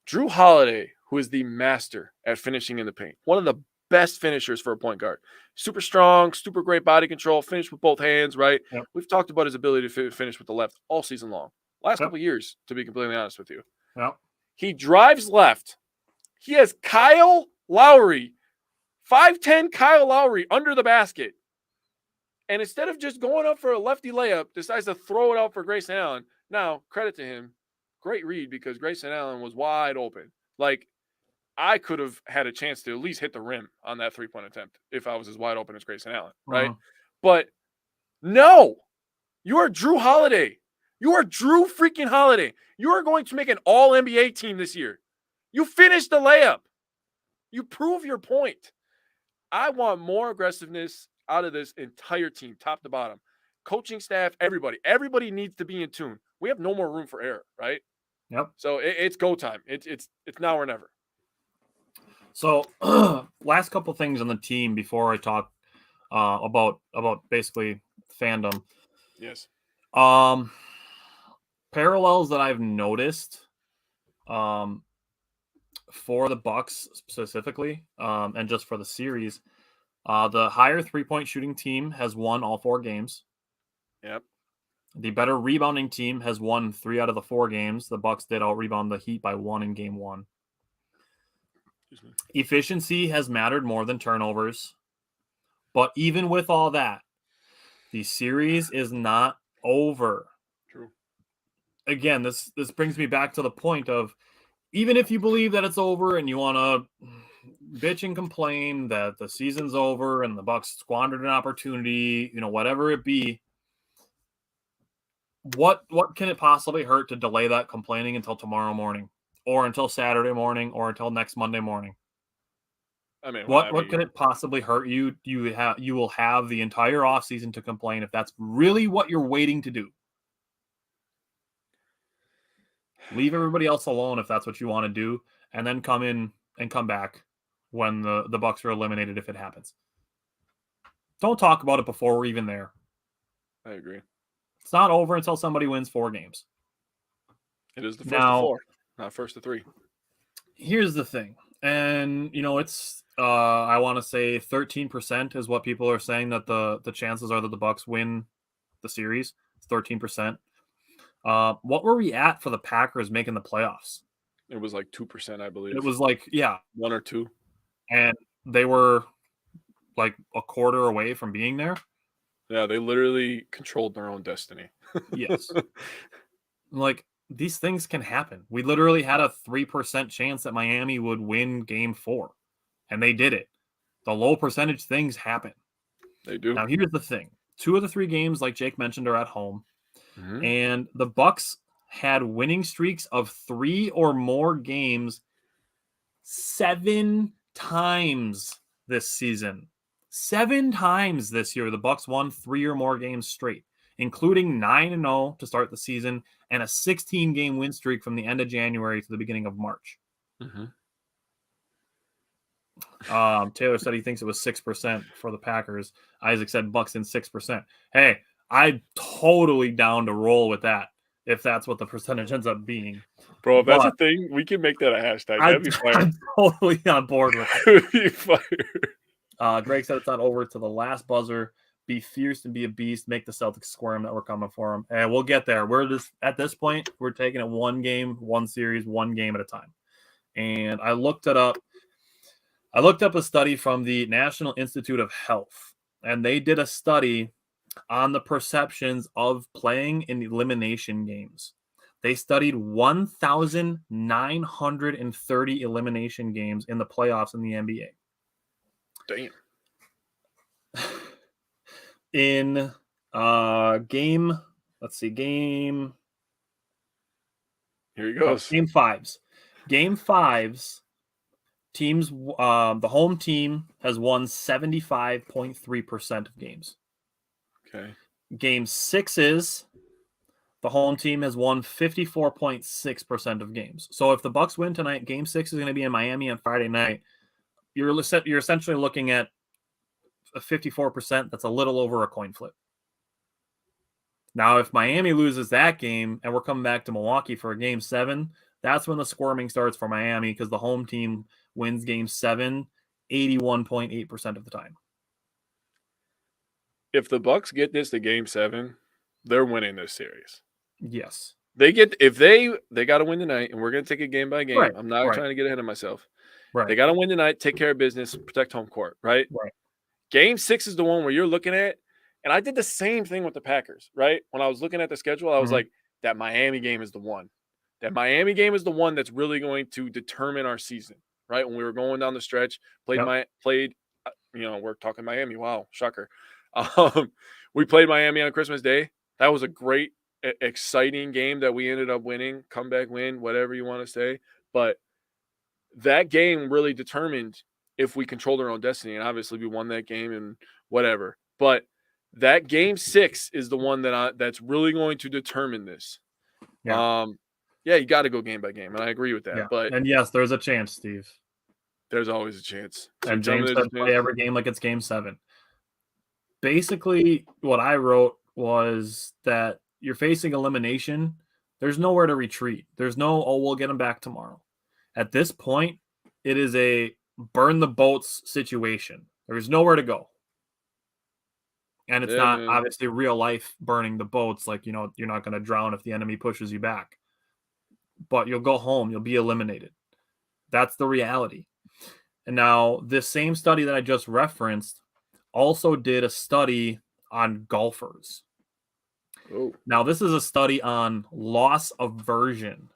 Drew Holiday, who is the master at finishing in the paint, one of the best finishers for a point guard. Super strong, super great body control, finish with both hands, right? Yep. We've talked about his ability to finish with the left all season long. Last couple of years, to be completely honest with you. Yep. He drives left. He has Kyle Lowry, 5'10" Kyle Lowry under the basket. And instead of just going up for a lefty layup, decides to throw it out for Grayson Allen. Now, credit to him. Great read because Grayson Allen was wide open. Like, I could have had a chance to at least hit the rim on that three-point attempt if I was as wide open as Grayson Allen, right? But no, you are Drew Holiday. You are Drew freaking Holiday. You are going to make an all-NBA team this year. You finished the layup. You prove your point. I want more aggressiveness out of this entire team, top to bottom. Coaching staff, everybody. Everybody needs to be in tune. We have no more room for error, right? Yep. So it's go time. It's now or never. So last couple things on the team before I talk about basically fandom. Yes. Parallels that I've noticed for the Bucks specifically, and just for the series, the higher 3-point shooting team has won all 4 games. Yep. The better rebounding team has won 3 out of the 4 games. The Bucks did out-rebound the Heat by 1 in game 1. Efficiency has mattered more than turnovers. But even with all that, the series is not over. True. Again, this brings me back to the point of, even if you believe that it's over and you want to bitch and complain that the season's over and the Bucks squandered an opportunity, whatever it be, what can it possibly hurt to delay that complaining until tomorrow morning, or until Saturday morning, or until next Monday morning? I mean, what could it possibly hurt you? You will have the entire offseason to complain if that's really what you're waiting to do. Leave everybody else alone if that's what you want to do, and then come in and come back when the Bucks are eliminated if it happens. Don't talk about it before we're even there. I agree. It's not over until somebody wins 4 games. It is the first of 4, not first of 3. Here's the thing. And, it's I want to say 13% is what people are saying that the chances are that the Bucks win the series. It's 13%. What were we at for the Packers making the playoffs? It was like 2%, I believe. It was like, 1 or 2. And they were like a quarter away from being there. Yeah, they literally controlled their own destiny. Yes. Like, these things can happen. We literally had a 3% chance that Miami would win game 4, and they did it. The low percentage things happen. They do. Now, here's the thing. 2 of the 3 games, like Jake mentioned, are at home. Mm-hmm. And the Bucks had winning streaks of 3 or more games 7 times this season. 7 times this year, the Bucks won 3 or more games straight, including 9-0 to start the season and a 16-game win streak from the end of January to the beginning of March. Mm-hmm. Taylor said he thinks it was 6% for the Packers. Isaac said Bucks in 6%. Hey, I'm totally down to roll with that if that's what the percentage ends up being. Bro, if that's a thing, we can make that a hashtag. That'd be fire. I'm totally on board with it. That'd be fire. Greg said it's not over to the last buzzer. Be fierce and be a beast. Make the Celtics squirm that we're coming for them. And we'll get there. We're just at this point, we're taking it 1 game, 1 series, 1 game at a time. And I looked it up. I looked up a study from the National Institute of Health, and they did a study on the perceptions of playing in elimination games. They studied 1,930 elimination games in the playoffs in the NBA. Damn. In game, Here he goes. Game fives. Teams, the home team has won 75.3% of games. Okay. Game 6s, the home team has won 54.6% of games. So if the Bucks win tonight, Game 6 is going to be in Miami on Friday night. You're essentially looking at a 54%. That's a little over a coin flip. Now, if Miami loses that game and we're coming back to Milwaukee for a Game 7, that's when the squirming starts for Miami because the home team wins Game 7 81.8% of the time. If the Bucks get this to Game 7, they're winning this series. Yes. They got to win tonight, and we're going to take it game by game. Right. I'm not trying to get ahead of myself. Right. They got to win tonight, take care of business, protect home court, right? Right. Game 6 is the one where you're looking at, and I did the same thing with the Packers, right? When I was looking at the schedule, I was like, that Miami game is the one. That Miami game is the one that's really going to determine our season, right? When we were going down the stretch, we're talking Miami. Wow, shocker. We played Miami on Christmas Day. That was a great, exciting game that we ended up winning, comeback win, whatever you want to say. But that game really determined if we controlled our own destiny. And obviously we won that game and whatever. But that Game 6 is the one that's really going to determine this. Yeah. You got to go game by game, and I agree with that. Yeah. But yes, there's a chance, Steve. There's always a chance. So and James said play every game like it's Game 7. Basically, what I wrote was that you're facing elimination. There's nowhere to retreat. There's no, we'll get them back tomorrow. At this point, it is a burn the boats situation. There's nowhere to go. And it's not obviously real life burning the boats. Like, you're not going to drown if the enemy pushes you back. But you'll go home. You'll be eliminated. That's the reality. And now this same study that I just referenced also did a study on golfers. Oh. Now, this is a study on loss aversion.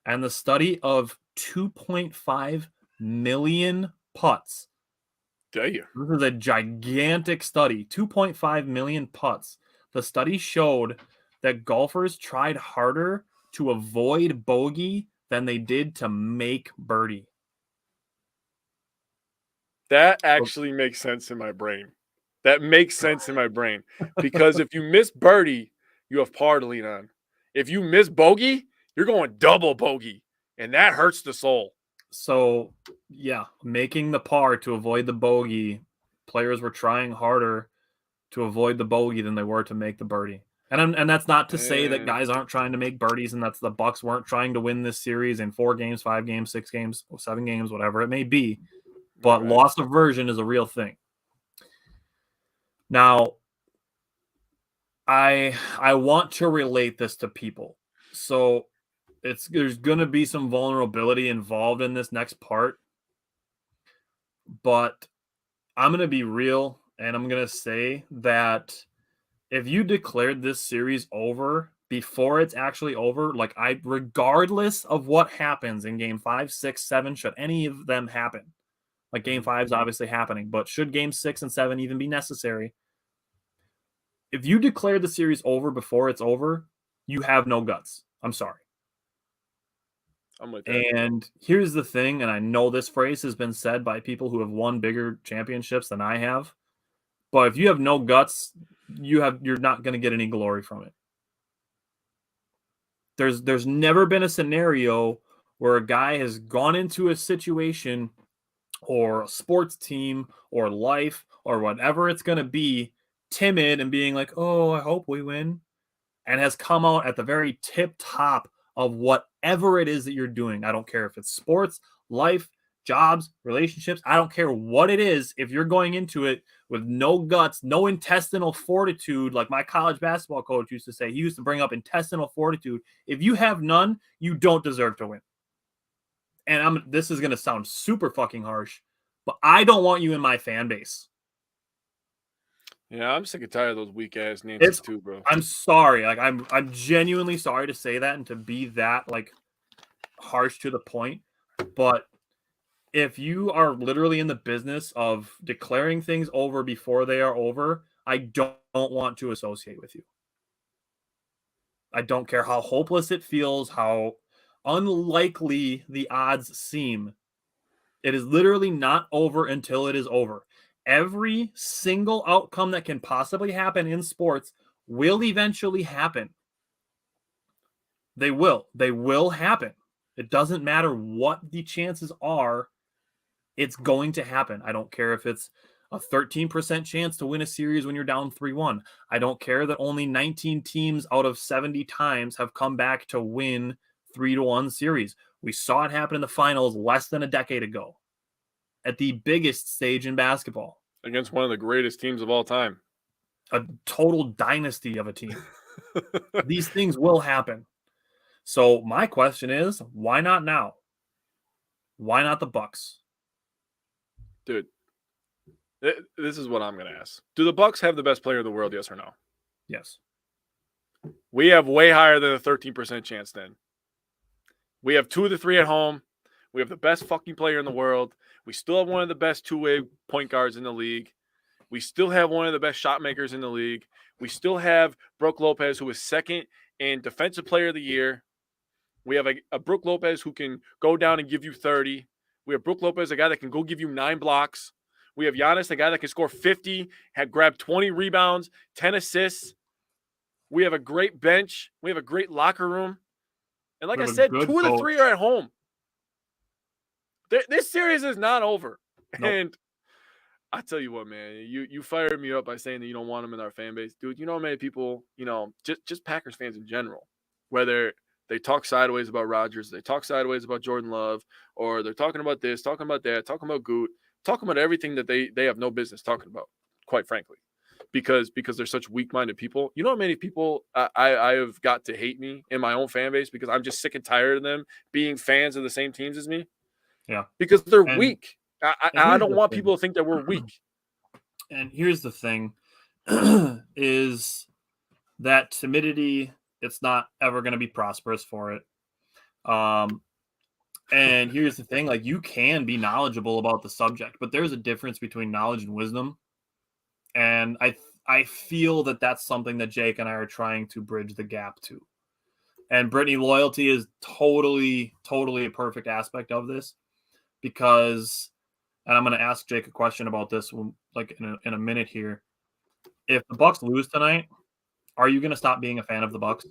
And the study of 2.5 million putts. Damn. This is a gigantic study. 2.5 million putts. The study showed that golfers tried harder to avoid bogey than they did to make birdie. That actually makes sense in my brain. That makes sense in my brain. Because if you miss birdie, you have par to lean on. If you miss bogey, you're going double bogey. And that hurts the soul. So, yeah, making the par to avoid the bogey, players were trying harder to avoid the bogey than they were to make the birdie. And that's not to say that guys aren't trying to make birdies and that's the Bucks weren't trying to win this series in 4 games, 5 games, 6 games, 7 games, whatever it may be. But loss aversion is a real thing. Now, I want to relate this to people. So there's going to be some vulnerability involved in this next part. But I'm going to be real and I'm going to say that if you declared this series over before it's actually over, like regardless of what happens in game 5, 6, 7, should any of them happen, like game 5 is obviously happening, but should game 6 and 7 even be necessary, if you declare the series over before it's over, you have no guts. I'm sorry. I'm with that. And here's the thing, and I know this phrase has been said by people who have won bigger championships than I have, but if you have no guts, you're not going to get any glory from it. There's never been a scenario where a guy has gone into a situation or a sports team or life or whatever it's going to be timid and being like, oh, I hope we win, and has come out at the very tip top of whatever it is that you're doing. I don't care if it's sports, life, jobs, relationships. I don't care what it is. If you're going into it with no guts, no intestinal fortitude, like my college basketball coach used to say, he used to bring up intestinal fortitude. If you have none, you don't deserve to win. And this is going to sound super fucking harsh, but I don't want you in my fan base. Yeah, I'm sick and tired of those weak ass Nancy's too, bro. I'm sorry. Like I'm genuinely sorry to say that and to be that like harsh to the point. But if you are literally in the business of declaring things over before they are over, I don't want to associate with you. I don't care how hopeless it feels, how unlikely the odds seem. It is literally not over until it is over. Every single outcome that can possibly happen in sports will eventually happen. They will. They will happen. It doesn't matter what the chances are. It's going to happen. I don't care if it's a 13% chance to win a series when you're down 3-1. I don't care that only 19 teams out of 70 times have come back to win 3-1 series. We saw it happen in the finals less than a decade ago at the biggest stage in basketball. Against one of the greatest teams of all time. A total dynasty of a team. These things will happen. So my question is, why not now? Why not the Bucks? Dude, this is what I'm going to ask. Do the Bucks have the best player in the world, yes or no? Yes. We have way higher than a 13% chance then. We have 2 of the 3 at home. We have the best fucking player in the world. We still have one of the best two-way point guards in the league. We still have one of the best shot makers in the league. We still have Brook Lopez, who is second in Defensive Player of the Year. We have a Brook Lopez who can go down and give you 30. We have Brook Lopez, a guy that can go give you 9 blocks. We have Giannis, a guy that can score 50, had grabbed 20 rebounds, 10 assists. We have a great bench. We have a great locker room. And like I said, 2 of the 3 are at home. This series is not over. Nope. And I tell you what, man, you fired me up by saying that you don't want them in our fan base. Dude, you know how many people, just Packers fans in general, whether they talk sideways about Rodgers, they talk sideways about Jordan Love, or they're talking about this, talking about that, talking about Goot, talking about everything that they have no business talking about, quite frankly, because they're such weak-minded people. You know how many people I have got to hate me in my own fan base because I'm just sick and tired of them being fans of the same teams as me? Yeah. Because they're weak. I don't want people to think that we're weak. And here's the thing, is that timidity, it's not ever going to be prosperous for it. And here's the thing, like, you can be knowledgeable about the subject, but there's a difference between knowledge and wisdom. And I feel that that's something that Jake and I are trying to bridge the gap to. And Brittany loyalty is totally a perfect aspect of this, because, and I'm going to ask Jake a question about this like in a minute here. If the Bucks lose tonight, are you going to stop being a fan of the Bucks?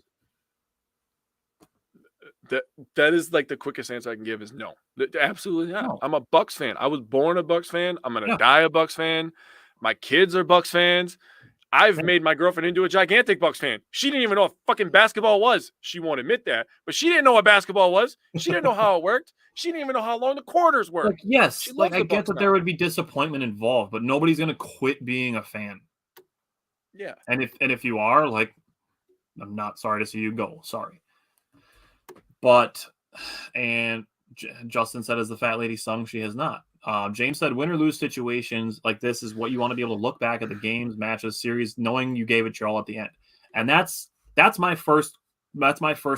That is like the quickest answer I can give is no. Absolutely not. No. I'm a Bucks fan. I was born a Bucks fan. I'm gonna Yeah. die a Bucks fan. My kids are Bucks fans. I've Yeah. made my girlfriend into a gigantic Bucks fan. She didn't even know what fucking basketball was. She won't admit that, but she didn't know what basketball was. She didn't know how it worked. She didn't even know how long the quarters were. Like, yes, She like loves I the get Bucks that now. there would be disappointment involved, but nobody's gonna quit being a fan. Yeah. And if you are, like, I'm not sorry to see you go. Sorry. But, and Justin said, as the fat lady sung, she has not. James said, win or lose situations like this is what you want to be able to look back at the games, matches, series, knowing you gave it your all at the end. And that's my first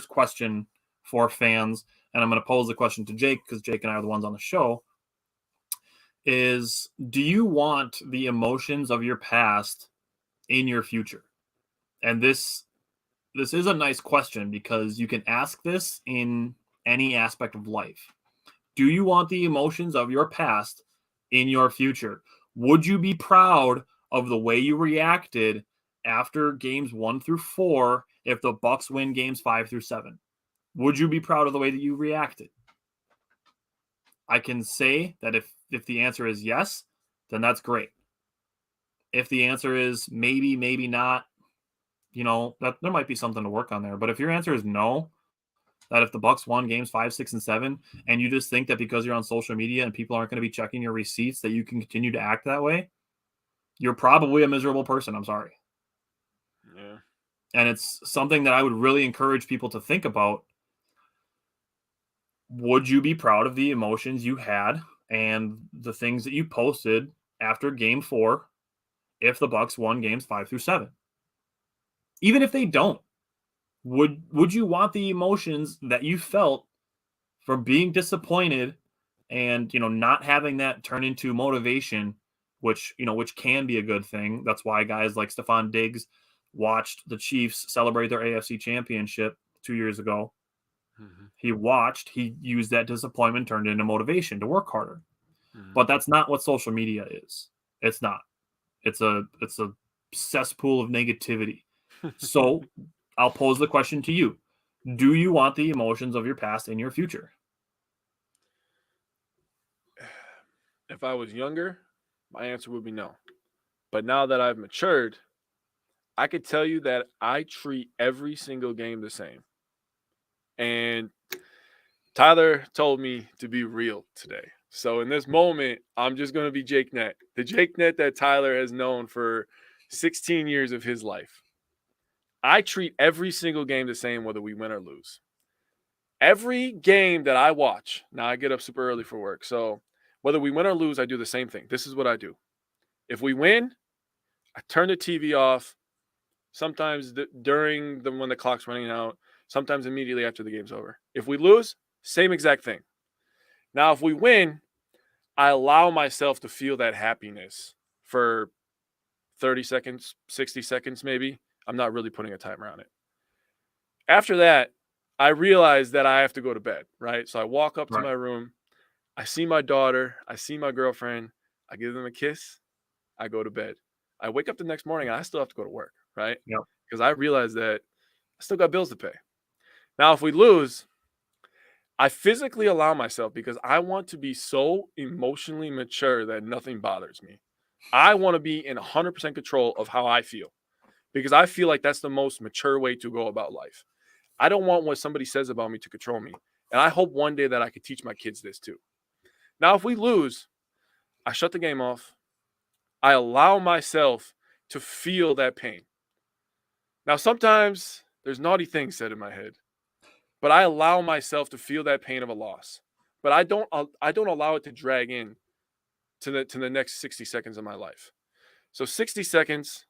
question for fans. And I'm going to pose the question to Jake, because Jake and I are the ones on the show, is, do you want the emotions of your past in your future? And this is a nice question, because you can ask this in any aspect of life. Do you want the emotions of your past in your future? Would you be proud of the way you reacted after games 1 through 4 if the Bucks win games 5 through 7? Would you be proud of the way that you reacted? I can say that if the answer is yes, then that's great. If the answer is maybe, maybe not, that there might be something to work on there. But if your answer is no, that if the Bucks won games 5, 6, and 7, and you just think that because you're on social media and people aren't going to be checking your receipts that you can continue to act that way, you're probably a miserable person. I'm sorry. Yeah. And it's something that I would really encourage people to think about. Would you be proud of the emotions you had and the things that you posted after game 4 if the Bucks won games 5 through 7? Even if they don't, would you want the emotions that you felt from being disappointed and, not having that turn into motivation, which can be a good thing. That's why guys like Stephon Diggs watched the Chiefs celebrate their AFC championship 2 years ago. Mm-hmm. He used that disappointment, turned it into motivation to work harder. Mm-hmm. But that's not what social media is. It's not. It's a cesspool of negativity. So I'll pose the question to you. Do you want the emotions of your past in your future? If I was younger, my answer would be no. But now that I've matured, I could tell you that I treat every single game the same. And Tyler told me to be real today. So in this moment, I'm just going to be Jake Nett, the Jake Nett that Tyler has known for 16 years of his life. I treat every single game the same, whether we win or lose. Every game that I watch, now I get up super early for work, so whether we win or lose, I do the same thing. This is what I do. If we win, I turn the TV off, sometimes when the clock's running out, sometimes immediately after the game's over. If we lose, same exact thing. Now, if we win, I allow myself to feel that happiness for 30 seconds, 60 seconds maybe. I'm not really putting a timer on it. After that, I realize that I have to go to bed, right? So I walk up to my room. I see my daughter. I see my girlfriend. I give them a kiss. I go to bed. I wake up the next morning and I still have to go to work, right? Yep. Because I realize that I still got bills to pay. Now, if we lose, I physically allow myself, because I want to be so emotionally mature that nothing bothers me. I want to be in 100% control of how I feel, because I feel like that's the most mature way to go about life. I don't want what somebody says about me to control me. And I hope one day that I could teach my kids this too. Now, if we lose, I shut the game off. I allow myself to feel that pain. Now, sometimes there's naughty things said in my head, but I allow myself to feel that pain of a loss. But I don't allow it to drag in to the next 60 seconds of my life. So 60 seconds,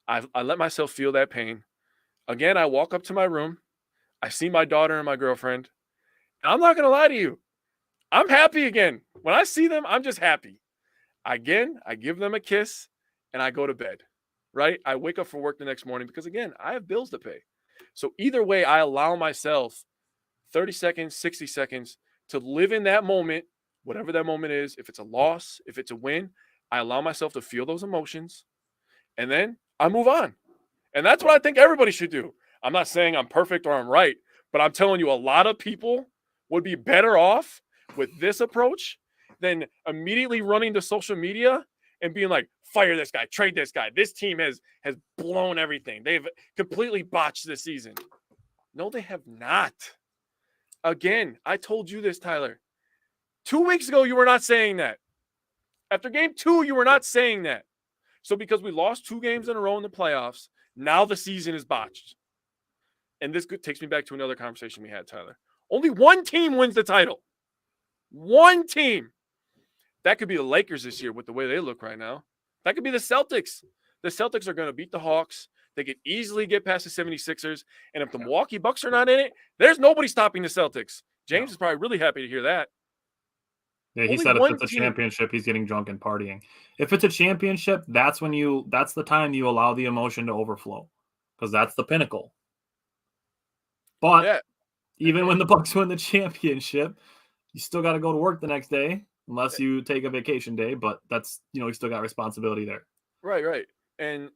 I let myself feel that pain. Again, I walk up to my room. I see my daughter and my girlfriend. And I'm not going to lie to you. I'm happy again. When I see them, I'm just happy. Again, I give them a kiss and I go to bed, right? I wake up for work the next morning because, again, I have bills to pay. So either way, I allow myself 30 seconds, 60 seconds to live in that moment, whatever that moment is. If it's a loss, if it's a win, I allow myself to feel those emotions, and then I move on. And that's what I think everybody should do. I'm not saying I'm perfect or I'm right, But I'm telling you, a lot of people would be better off with this approach than immediately running to social media and being like, fire this guy, trade this guy. This team has blown everything. They've completely botched this season. No, they have not. Again, I told you this, Tyler. 2 weeks ago, you were not saying that. After game 2, you were not saying that. So because we lost 2 games in a row in the playoffs, now the season is botched. And this takes me back to another conversation we had, Tyler. Only one team wins the title. One team. That could be the Lakers this year with the way they look right now. That could be the Celtics. The Celtics are going to beat the Hawks. They could easily get past the 76ers. And if the Milwaukee Bucks are not in it, there's nobody stopping the Celtics. James is probably really happy to hear that. Yeah, he said if it's a championship, he's getting drunk and partying. If it's a championship, that's the time you allow the emotion to overflow, because that's the pinnacle. But even when the Bucks win the championship, you still got to go to work the next day, unless you take a vacation day. But that's, you still got responsibility there. Right. And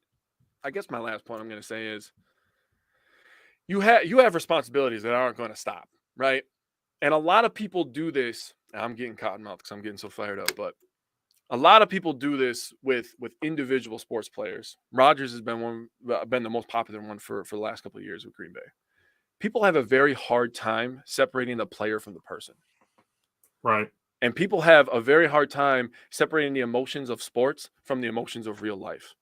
I guess my last point I'm going to say is you have responsibilities that aren't going to stop, right? And a lot of people do this. I'm getting cotton mouth because I'm getting so fired up, but a lot of people do this with individual sports players. Rodgers has been the most popular one for the last couple of years with Green Bay. People have a very hard time separating the player from the person. Right. And people have a very hard time separating the emotions of sports from the emotions of real life,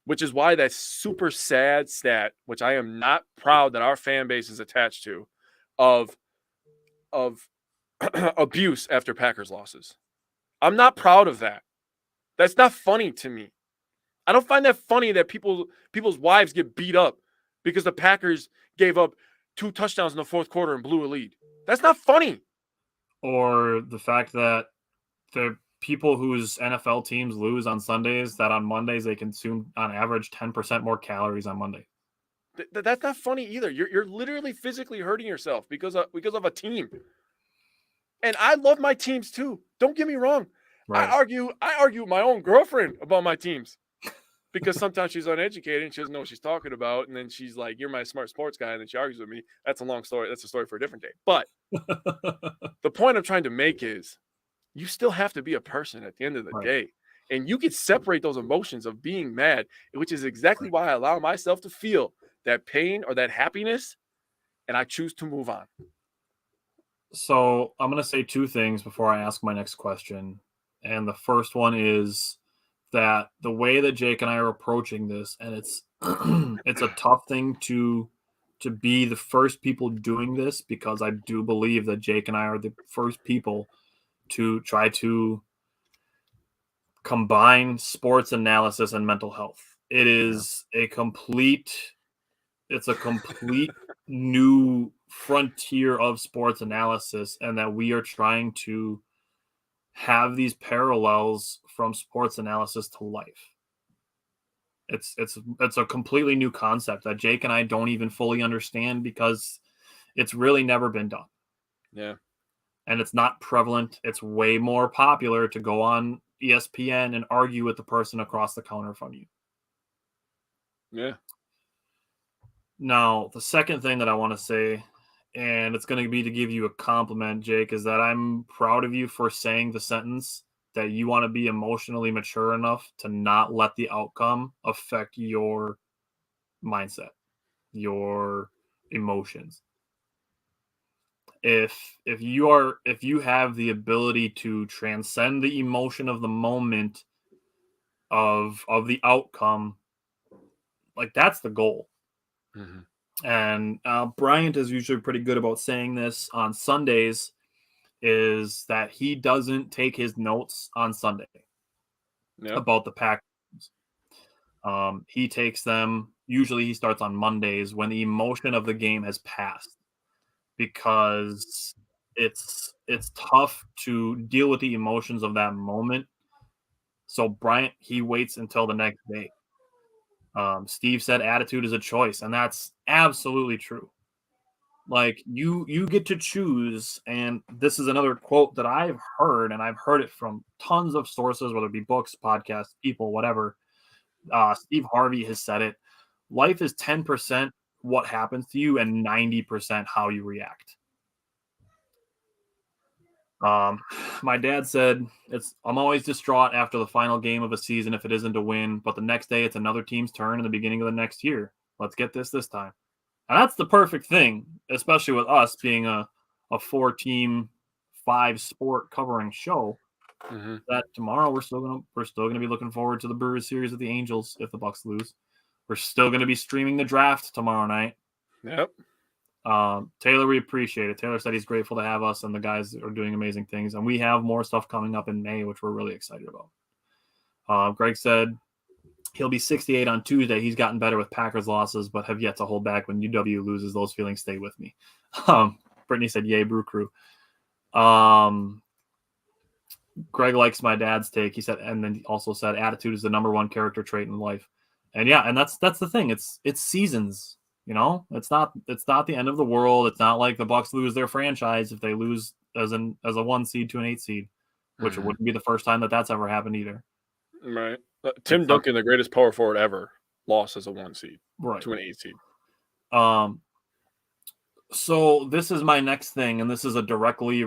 which is why that super sad stat, which I am not proud that our fan base is attached to, of abuse after Packers losses. I'm not proud of that. That's not funny to me. I don't find that funny that people's wives get beat up because the Packers gave up 2 touchdowns in the fourth quarter and blew a lead. That's not funny. Or the fact that the people whose NFL teams lose on Sundays, that on Mondays they consume on average 10% more calories on Monday. That's not funny either. You're literally physically hurting yourself because of a team. And I love my teams too. Don't get me wrong. Right. I argue with my own girlfriend about my teams because sometimes she's uneducated and she doesn't know what she's talking about. And then she's like, "You're my smart sports guy," and then she argues with me. That's a long story. That's a story for a different day. But the point I'm trying to make is you still have to be a person at the end of the day. And you can separate those emotions of being mad, which is exactly why I allow myself to feel that pain or that happiness, and I choose to move on. So I'm going to say 2 things before I ask my next question. And the first one is that the way that Jake and I are approaching this, and it's it's a tough thing to be the first people doing this, because I do believe that Jake and I are the first people to try to combine sports analysis and mental health. It's a complete new frontier of sports analysis, and that we are trying to have these parallels from sports analysis to life. It's a completely new concept that Jake and I don't even fully understand, because it's really never been done. Yeah. And it's not prevalent. It's way more popular to go on ESPN and argue with the person across the counter from you. Yeah. Now, the second thing that I want to say, and it's going to be to give you a compliment, Jake, is that I'm proud of you for saying the sentence that you want to be emotionally mature enough to not let the outcome affect your mindset, your emotions. If you have the ability to transcend the emotion of the moment of the outcome, like, that's the goal. Mm-hmm. And Bryant is usually pretty good about saying this on Sundays, is that he doesn't take his notes on Sunday about the Packers. He takes them, usually he starts on Mondays when the emotion of the game has passed, because it's tough to deal with the emotions of that moment. So Bryant, he waits until the next day. Steve said attitude is a choice, and that's absolutely true. Like, you get to choose, and this is another quote that I've heard, and I've heard it from tons of sources, whether it be books, podcasts, people, whatever. Steve Harvey has said it. Life is 10% what happens to you and 90% how you react. My dad said, I'm always distraught after the final game of a season if it isn't a win, but the next day it's another team's turn in the beginning of the next year. Let's get this time. And that's the perfect thing, especially with us being a 4-team, 5-sport covering show. Mm-hmm. That tomorrow we're still gonna be looking forward to the Brewers series with the Angels if the Bucks lose. We're still gonna be streaming the draft tomorrow night. Yep. Taylor, we appreciate it. Taylor said he's grateful to have us, and the guys are doing amazing things. And we have more stuff coming up in May, which we're really excited about. Greg said he'll be 68 on Tuesday. He's gotten better with Packers losses, but have yet to hold back when UW loses. Those feelings stay with me. Brittany said, yay, Brew Crew. Greg likes my dad's take. He said, and then he also said, attitude is the number one character trait in life. And yeah, and that's the thing. It's seasons. You know, it's not the end of the world. It's not like the Bucks lose their franchise if they lose as a 1 seed to an 8 seed, which it wouldn't be the first time that's ever happened either. Right. Tim Duncan, the greatest power forward ever, lost as a 1 seed to an 8 seed. So this is my next thing, and this is a directly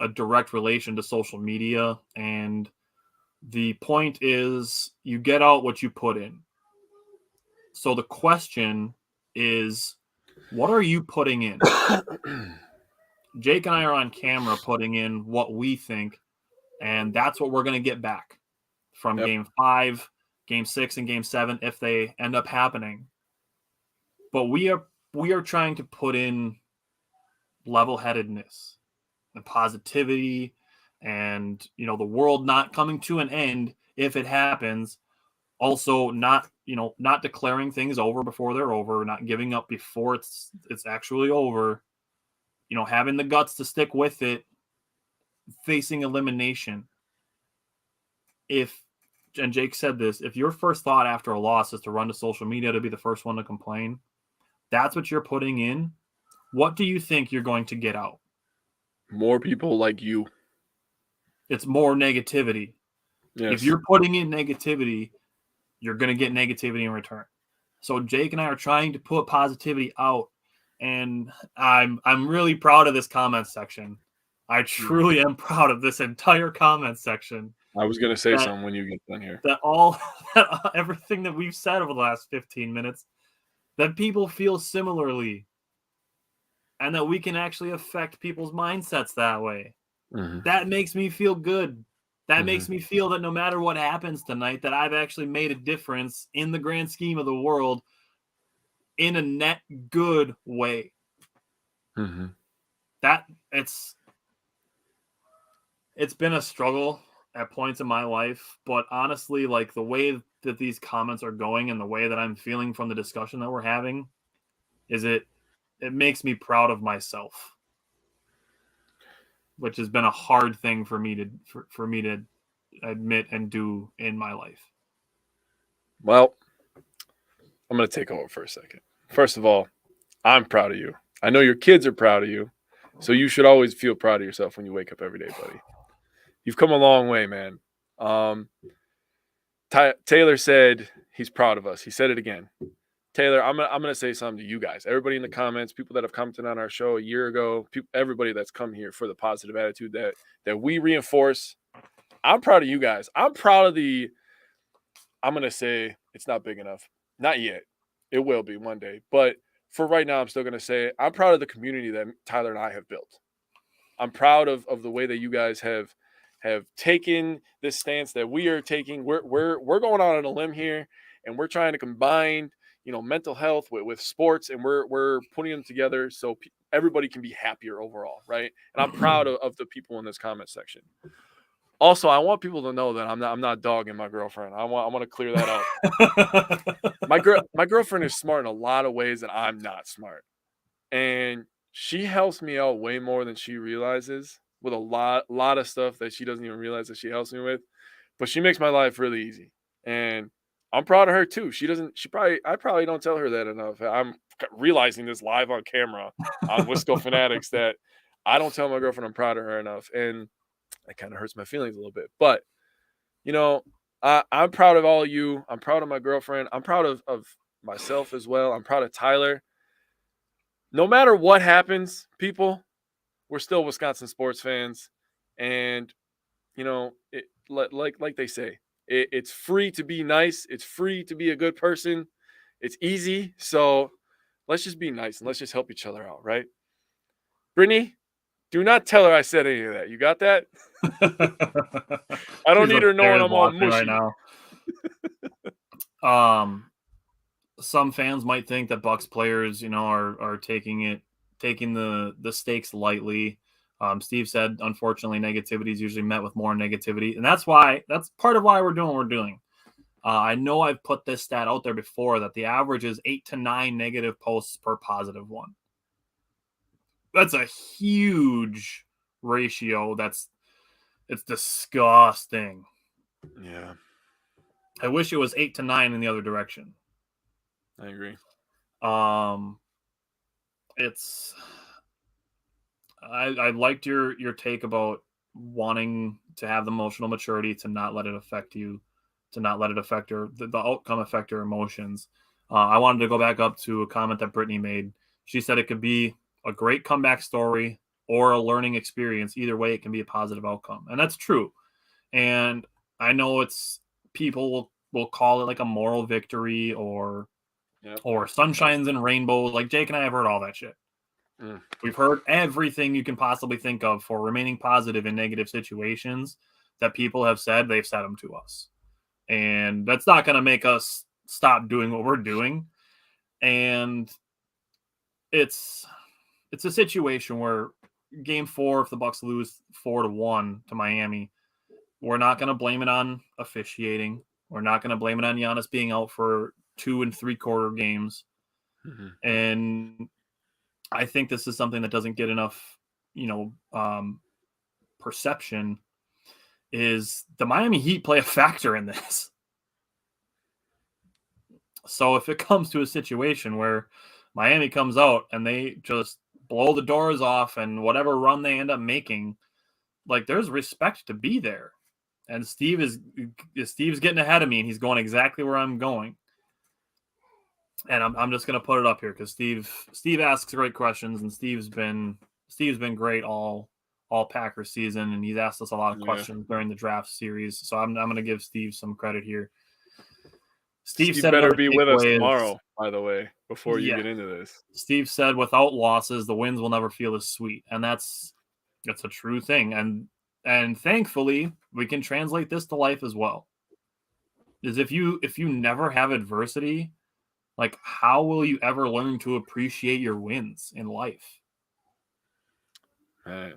a direct relation to social media, and the point is you get out what you put in. So the question is, what are you putting in? Jake and I are on camera putting in what we think, and that's what we're going to get back from Game 5, Game 6, and Game 7 if they end up happening. But we are trying to put in level-headedness and positivity and, the world not coming to an end if it happens. Also, not declaring things over before they're over, not giving up before it's actually over. Having the guts to stick with it, facing elimination. And Jake said this, if your first thought after a loss is to run to social media to be the first one to complain, that's what you're putting in. What do you think you're going to get out? More people like you. It's more negativity. Yes. If you're putting in negativity, you're going to get negativity in return. So Jake and I are trying to put positivity out, and I'm really proud of this comment section. I truly am proud of this entire comment section. I was going to say something when you get done here. That everything that we've said over the last 15 minutes, that people feel similarly, and that we can actually affect people's mindsets that way. Mm-hmm. That makes me feel good. That makes me feel that no matter what happens tonight, that I've actually made a difference in the grand scheme of the world in a net good way. Mm-hmm. That it's been a struggle at points in my life, but honestly, like the way that these comments are going and the way that I'm feeling from the discussion that we're having is it makes me proud of myself, which has been a hard thing for me to admit and do in my life. Well, I'm going to take over for a second. First of all, I'm proud of you. I know your kids are proud of you, so you should always feel proud of yourself when you wake up every day, buddy. You've come a long way, man. Taylor said he's proud of us. He said it again. Taylor, I'm gonna say something to you guys, everybody in the comments, people that have commented on our show a year ago, everybody that's come here for the positive attitude that we reinforce. I'm proud of you guys. I'm proud of I'm gonna say it's not big enough, not yet. It will be one day, but for right now, I'm still gonna say I'm proud of the community that Tyler and I have built. I'm proud of the way that you guys have taken this stance that we are taking. We're going out on a limb here, and we're trying to combine mental health with sports, and we're putting them together so everybody can be happier overall, right? And I'm proud of the people in this comment section. Also, I want people to know that I'm not dogging my girlfriend. I want to clear that up. My girlfriend is smart in a lot of ways that I'm not smart, and she helps me out way more than she realizes with a lot of stuff that she doesn't even realize that she helps me with. But she makes my life really easy, and I'm proud of her too. I probably don't tell her that enough. I'm realizing this live on camera on Wisco Fanatics that I don't tell my girlfriend I'm proud of her enough. And that kind of hurts my feelings a little bit. But, I'm proud of all of you. I'm proud of my girlfriend. I'm proud of myself as well. I'm proud of Tyler. No matter what happens, people, we're still Wisconsin sports fans, and like they say, it's free to be nice. It's free to be a good person. It's easy. So let's just be nice and let's just help each other out, right? Brittany, do not tell her I said any of that. You got that? I don't She's need her knowing upstairs I'm all watching mushy. right now. Some fans might think that Bucks players, are taking the stakes lightly. Steve said, unfortunately, negativity is usually met with more negativity, and that's part of why we're doing what we're doing. I know I've put this stat out there before that the average is 8 to 9 negative posts per positive one. That's a huge ratio. It's disgusting. Yeah, I wish it was 8 to 9 in the other direction. I agree. I liked your take about wanting to have the emotional maturity to not let it affect you, to not let it affect the outcome affect your emotions. I wanted to go back up to a comment that Brittany made. She said it could be a great comeback story or a learning experience. Either way, it can be a positive outcome, and that's true. And I know people will call it like a moral victory or sunshines and rainbows. Like Jake and I have heard all that shit. We've heard everything you can possibly think of for remaining positive in negative situations that people have said. They've said them to us. And that's not going to make us stop doing what we're doing. And it's a situation where game 4, if the Bucks lose 4-1 to Miami, we're not going to blame it on officiating. We're not going to blame it on Giannis being out for 2 3/4 games. Mm-hmm. And I think this is something that doesn't get enough, perception. Is the Miami Heat play a factor in this? So if it comes to a situation where Miami comes out and they just blow the doors off and whatever run they end up making, like there's respect to be there. And Steve's getting ahead of me and he's going exactly where I'm going. And I'm just going to put it up here because Steve asks great questions and Steve's been great all Packers season, and he's asked us a lot of questions during the draft series. So I'm going to give Steve some credit here. Steve said better be with us tomorrow, by the way, before you get into this. Steve said without losses, the wins will never feel as sweet. And that's a true thing. And thankfully, we can translate this to life as well. Is if you never have adversity, like how will you ever learn to appreciate your wins in life? Right.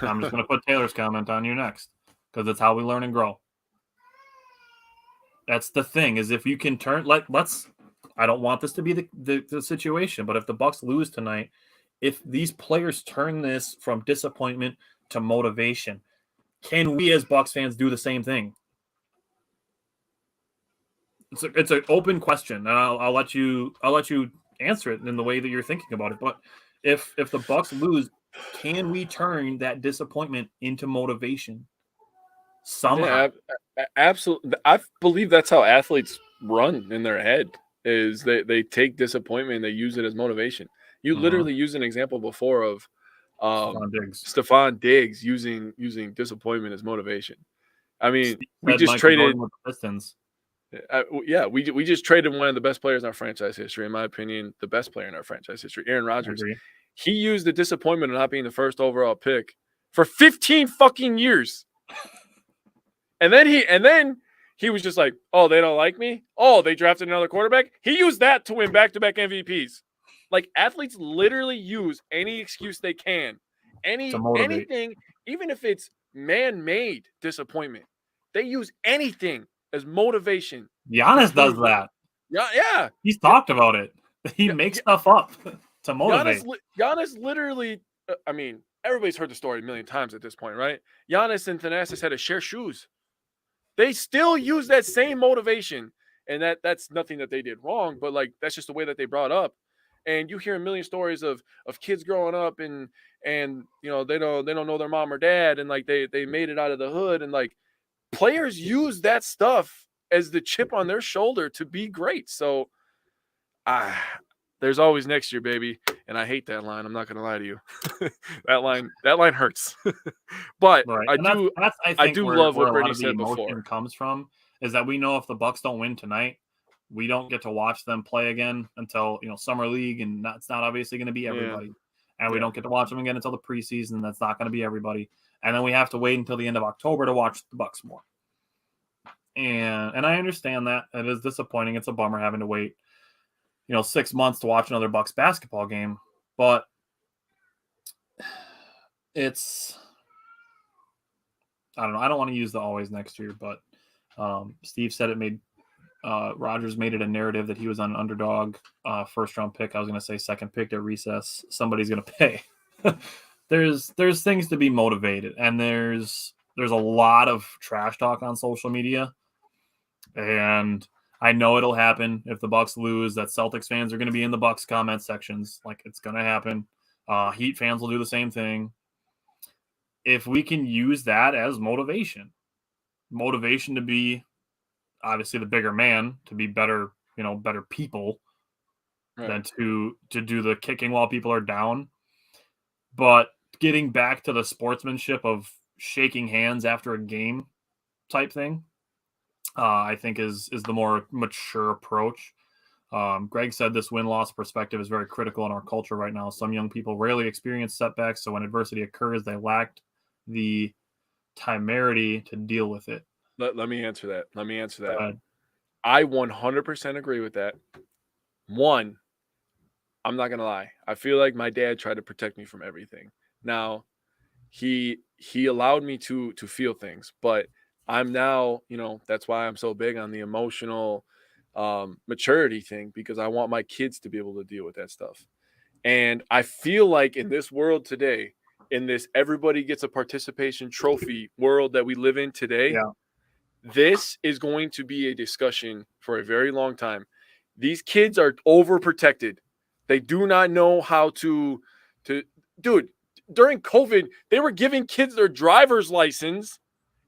I'm just going to put Taylor's comment on you next because it's how we learn and grow. That's the thing, is if you can turn I don't want this to be the situation, but if the Bucks lose tonight, if these players turn this from disappointment to motivation, can we as Bucks fans do the same thing? It's an open question, and I'll let you answer it in the way that you're thinking about it. But if the Bucks lose, can we turn that disappointment into motivation somehow? Yeah, absolutely. I believe that's how athletes run in their head. Is they take disappointment and they use it as motivation. You literally used an example before of Stephon Diggs using disappointment as motivation. I mean, we just traded with the Pistons. We just traded one of the best players in our franchise history, in my opinion, the best player in our franchise history, Aaron Rodgers. He used the disappointment of not being the first overall pick for 15 fucking years. And then he was just like, oh, they don't like me? Oh, they drafted another quarterback? He used that to win back-to-back MVPs. Like, athletes literally use any excuse they can. Anything, even if it's man-made disappointment. They use anything as motivation. Giannis does that. Yeah. He's talked about it. He makes stuff up to motivate. Giannis literally, I mean, everybody's heard the story a million times at this point, right? Giannis and Thanasis had to share shoes. They still use that same motivation, and that's nothing that they did wrong, but like that's just the way that they brought up. And you hear a million stories of kids growing up and they don't know their mom or dad, and like they made it out of the hood, and like players use that stuff as the chip on their shoulder to be great. So there's always next year, baby. And I hate that line. I'm not gonna lie to you. that line hurts. But Right. I And that's I I think do where love what a lot Brittany of the said emotion before. comes from, is that we know if the Bucks don't win tonight, we don't get to watch them play again until, summer league, and it's not obviously going to be everybody. And we don't get to watch them again until the preseason. That's not going to be everybody. And then we have to wait until the end of October to watch the Bucks more. And I understand that. It is disappointing. It's a bummer having to wait, 6 months to watch another Bucks basketball game. But it's, I don't know. I don't want to use the always next year, but Steve said Rodgers made it a narrative that he was on an underdog first round pick. I was going to say second pick at recess. Somebody's going to pay. There's things to be motivated, and there's a lot of trash talk on social media, and I know it'll happen if the Bucks lose. That Celtics fans are going to be in the Bucks comment sections, like it's going to happen. Heat fans will do the same thing. If we can use that as motivation to be obviously the bigger man, to be better, better people, right, than to do the kicking while people are down. But getting back to the sportsmanship of shaking hands after a game type thing, I think is the more mature approach. Greg said this win-loss perspective is very critical in our culture right now. Some young people rarely experience setbacks, so when adversity occurs, they lack the temerity to deal with it. Let me answer that. I 100% agree with that. One, I'm not gonna lie. I feel like my dad tried to protect me from everything. Now, he allowed me to feel things, but I'm now, that's why I'm so big on the emotional maturity thing, because I want my kids to be able to deal with that stuff. And I feel like in this world today, in this everybody gets a participation trophy world that we live in today, this is going to be a discussion for a very long time. These kids are overprotected. They do not know how to dude, during COVID, they were giving kids their driver's license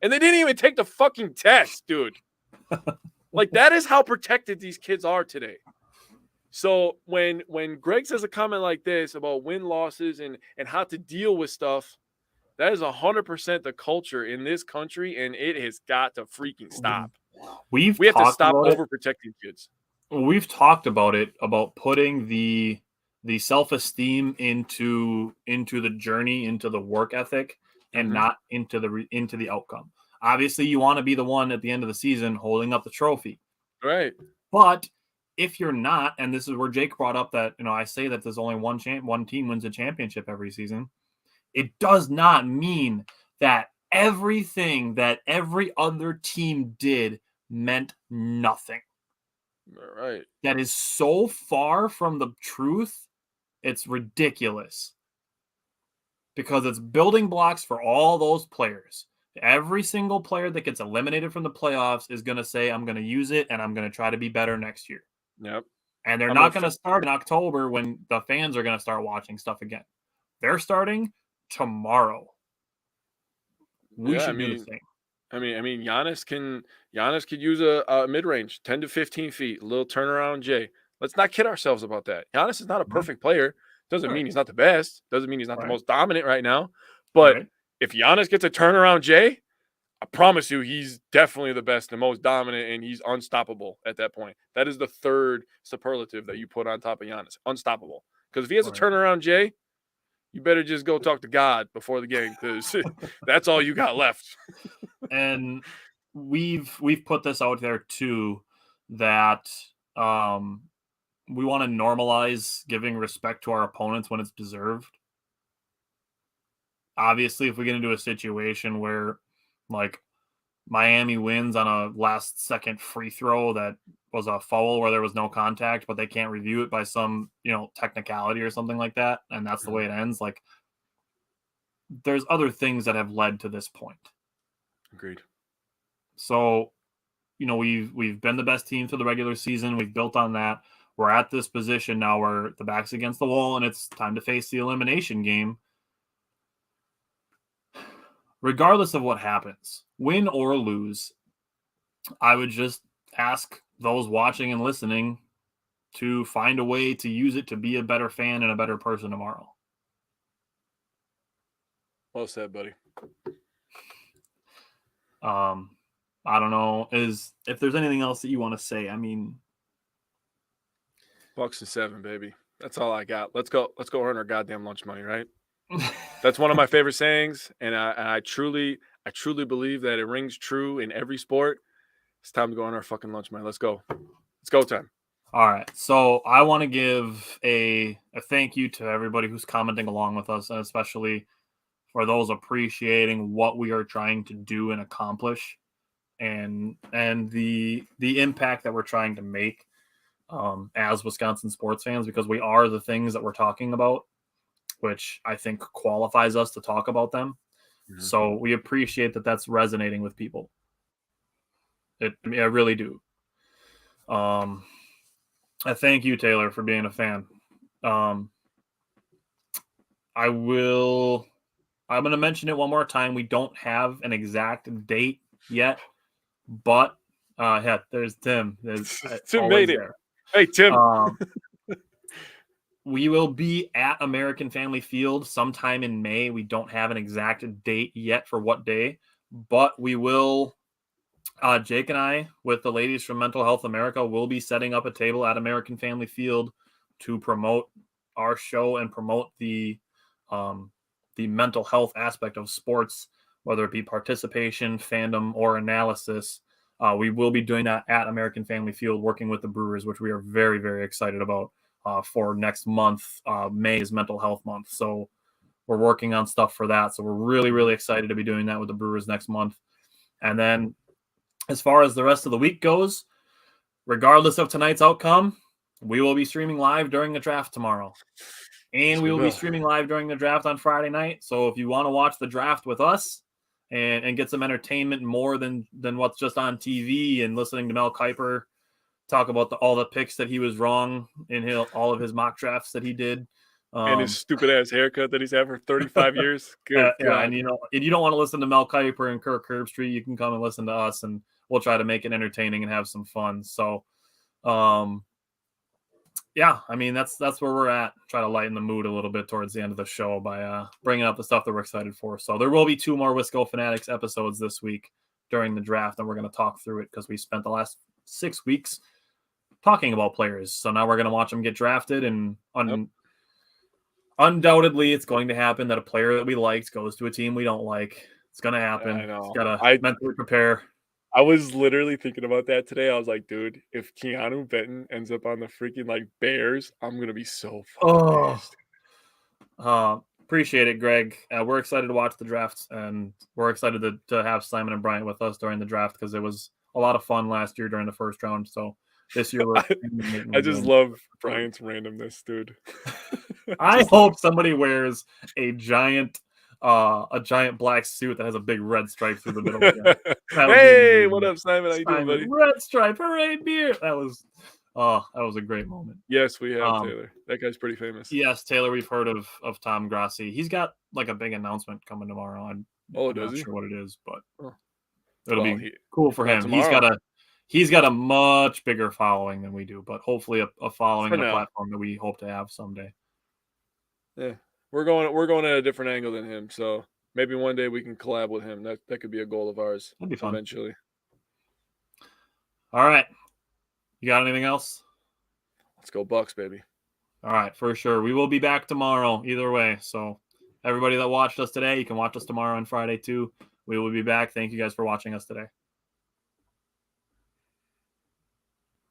and they didn't even take the fucking test, dude. Like, that is how protected these kids are today. So when Greg says a comment like this about win-losses and how to deal with stuff, that is 100% the culture in this country, and it has got to freaking stop. We have to stop overprotecting kids. We've talked about it, about putting the self-esteem into the journey, into the work ethic, and not into the outcome. Obviously, you want to be the one at the end of the season holding up the trophy. Right. But if you're not, and this is where Jake brought up that, I say that there's only one team wins a championship every season. It does not mean that everything that every other team did meant nothing. Right. That is so far from the truth, it's ridiculous. Because it's building blocks for all those players. Every single player that gets eliminated from the playoffs is going to say, I'm going to use it and I'm going to try to be better next year. Yep. And they're not going to start in October when the fans are going to start watching stuff again. They're starting tomorrow. We should do the same. I mean, Giannis could use a mid-range, 10 to 15 feet, a little turnaround J. Let's not kid ourselves about that. Giannis is not a perfect player. Doesn't mean he's not the best. Doesn't mean he's not the most dominant right now. But if Giannis gets a turnaround J, I promise you he's definitely the best and most dominant, and he's unstoppable at that point. That is the third superlative that you put on top of Giannis. Unstoppable. Because if he has a turnaround J, you better just go talk to God before the game, because that's all you got left. And we've put this out there too, that we want to normalize giving respect to our opponents when it's deserved. Obviously, if we get into a situation where, like, Miami wins on a last-second free throw that was a foul where there was no contact, but they can't review it by some, technicality or something like that, and that's the way it ends, like, there's other things that have led to this point. Agreed. So, we've been the best team through the regular season. We've built on that. We're at this position now where the back's against the wall and it's time to face the elimination game. regardless of what happens, win or lose, I would just ask those watching and listening to find a way to use it to be a better fan and a better person tomorrow. Well said, buddy. I don't know if there's anything else that you want to say. I mean, Bucks and 7, baby. That's all I got. Let's go earn our goddamn lunch money, right? That's one of my favorite sayings, and I truly believe that it rings true in every sport. It's time to go on our fucking lunch money. Let's go. It's go time. All right. So I want to give a thank you to everybody who's commenting along with us, and especially for those appreciating what we are trying to do and accomplish, and the impact that we're trying to make as Wisconsin sports fans, because we are the things that we're talking about, which I think qualifies us to talk about them. Mm-hmm. So we appreciate that that's resonating with people. I really do. I thank you, Taylor, for being a fan. I'm going to mention it one more time. We don't have an exact date yet, but there's Tim. Tim made it. There. Hey, Tim. We will be at American Family Field sometime in May. We don't have an exact date yet for what day, but we will. Jake and I, with the ladies from Mental Health America, will be setting up a table at American Family Field to promote our show and promote the mental health aspect of sports, whether it be participation, fandom, or analysis. We will be doing that at American Family Field, working with the Brewers, which we are very, very excited about for next month. May is Mental Health Month. So we're working on stuff for that. So we're really, really excited to be doing that with the Brewers next month. And then as far as the rest of the week goes, regardless of tonight's outcome, we will be streaming live during the draft tomorrow. And we will be streaming live during the draft on Friday night. So if you want to watch the draft with us and get some entertainment more than what's just on TV and listening to Mel Kiper talk about all the picks that he was wrong in all of his mock drafts that he did. And his stupid ass haircut that he's had for 35 years. Good yeah, and you don't want to listen to Mel Kiper and Kirk Herbstreit, you can come and listen to us, and we'll try to make it entertaining and have some fun. So, yeah, I mean that's where we're at. Try to lighten the mood a little bit towards the end of the show by bringing up the stuff that we're excited for. So there will be 2 more Wisco Fanatics episodes this week during the draft, and we're going to talk through it because we spent the last 6 weeks talking about players. So now we're going to watch them get drafted, and undoubtedly, it's going to happen that a player that we liked goes to a team we don't like. It's going to happen. I know. It's got to mentally prepare. I was literally thinking about that today. I was like, dude, if Keanu Benton ends up on the freaking Bears, I'm going to be so fucking pissed. Appreciate it, Greg. We're excited to watch the draft, and we're excited to have Simon and Bryant with us during the draft because it was a lot of fun last year during the first round. So this year, I just love Bryant's randomness, dude. I hope somebody wears a giant black suit that has a big red stripe through the middle. Hey, what up, Simon? How you doing, buddy? Red stripe, hooray, beer! That was a great moment. Yes, we have Taylor. That guy's pretty famous. Yes, Taylor, we've heard of Tom Grassi. He's got a big announcement coming tomorrow. I'm not sure what it is, but it'll be cool for him. Tomorrow. He's got a much bigger following than we do, but hopefully a following and a platform that we hope to have someday. Yeah, we're going at a different angle than him, so maybe one day we can collab with him. That could be a goal of ours. That'd be fun eventually. All right, you got anything else? Let's go Bucks, baby. All right, for sure. We will be back tomorrow either way. So everybody that watched us today, you can watch us tomorrow on Friday too. We will be back. Thank you guys for watching us today.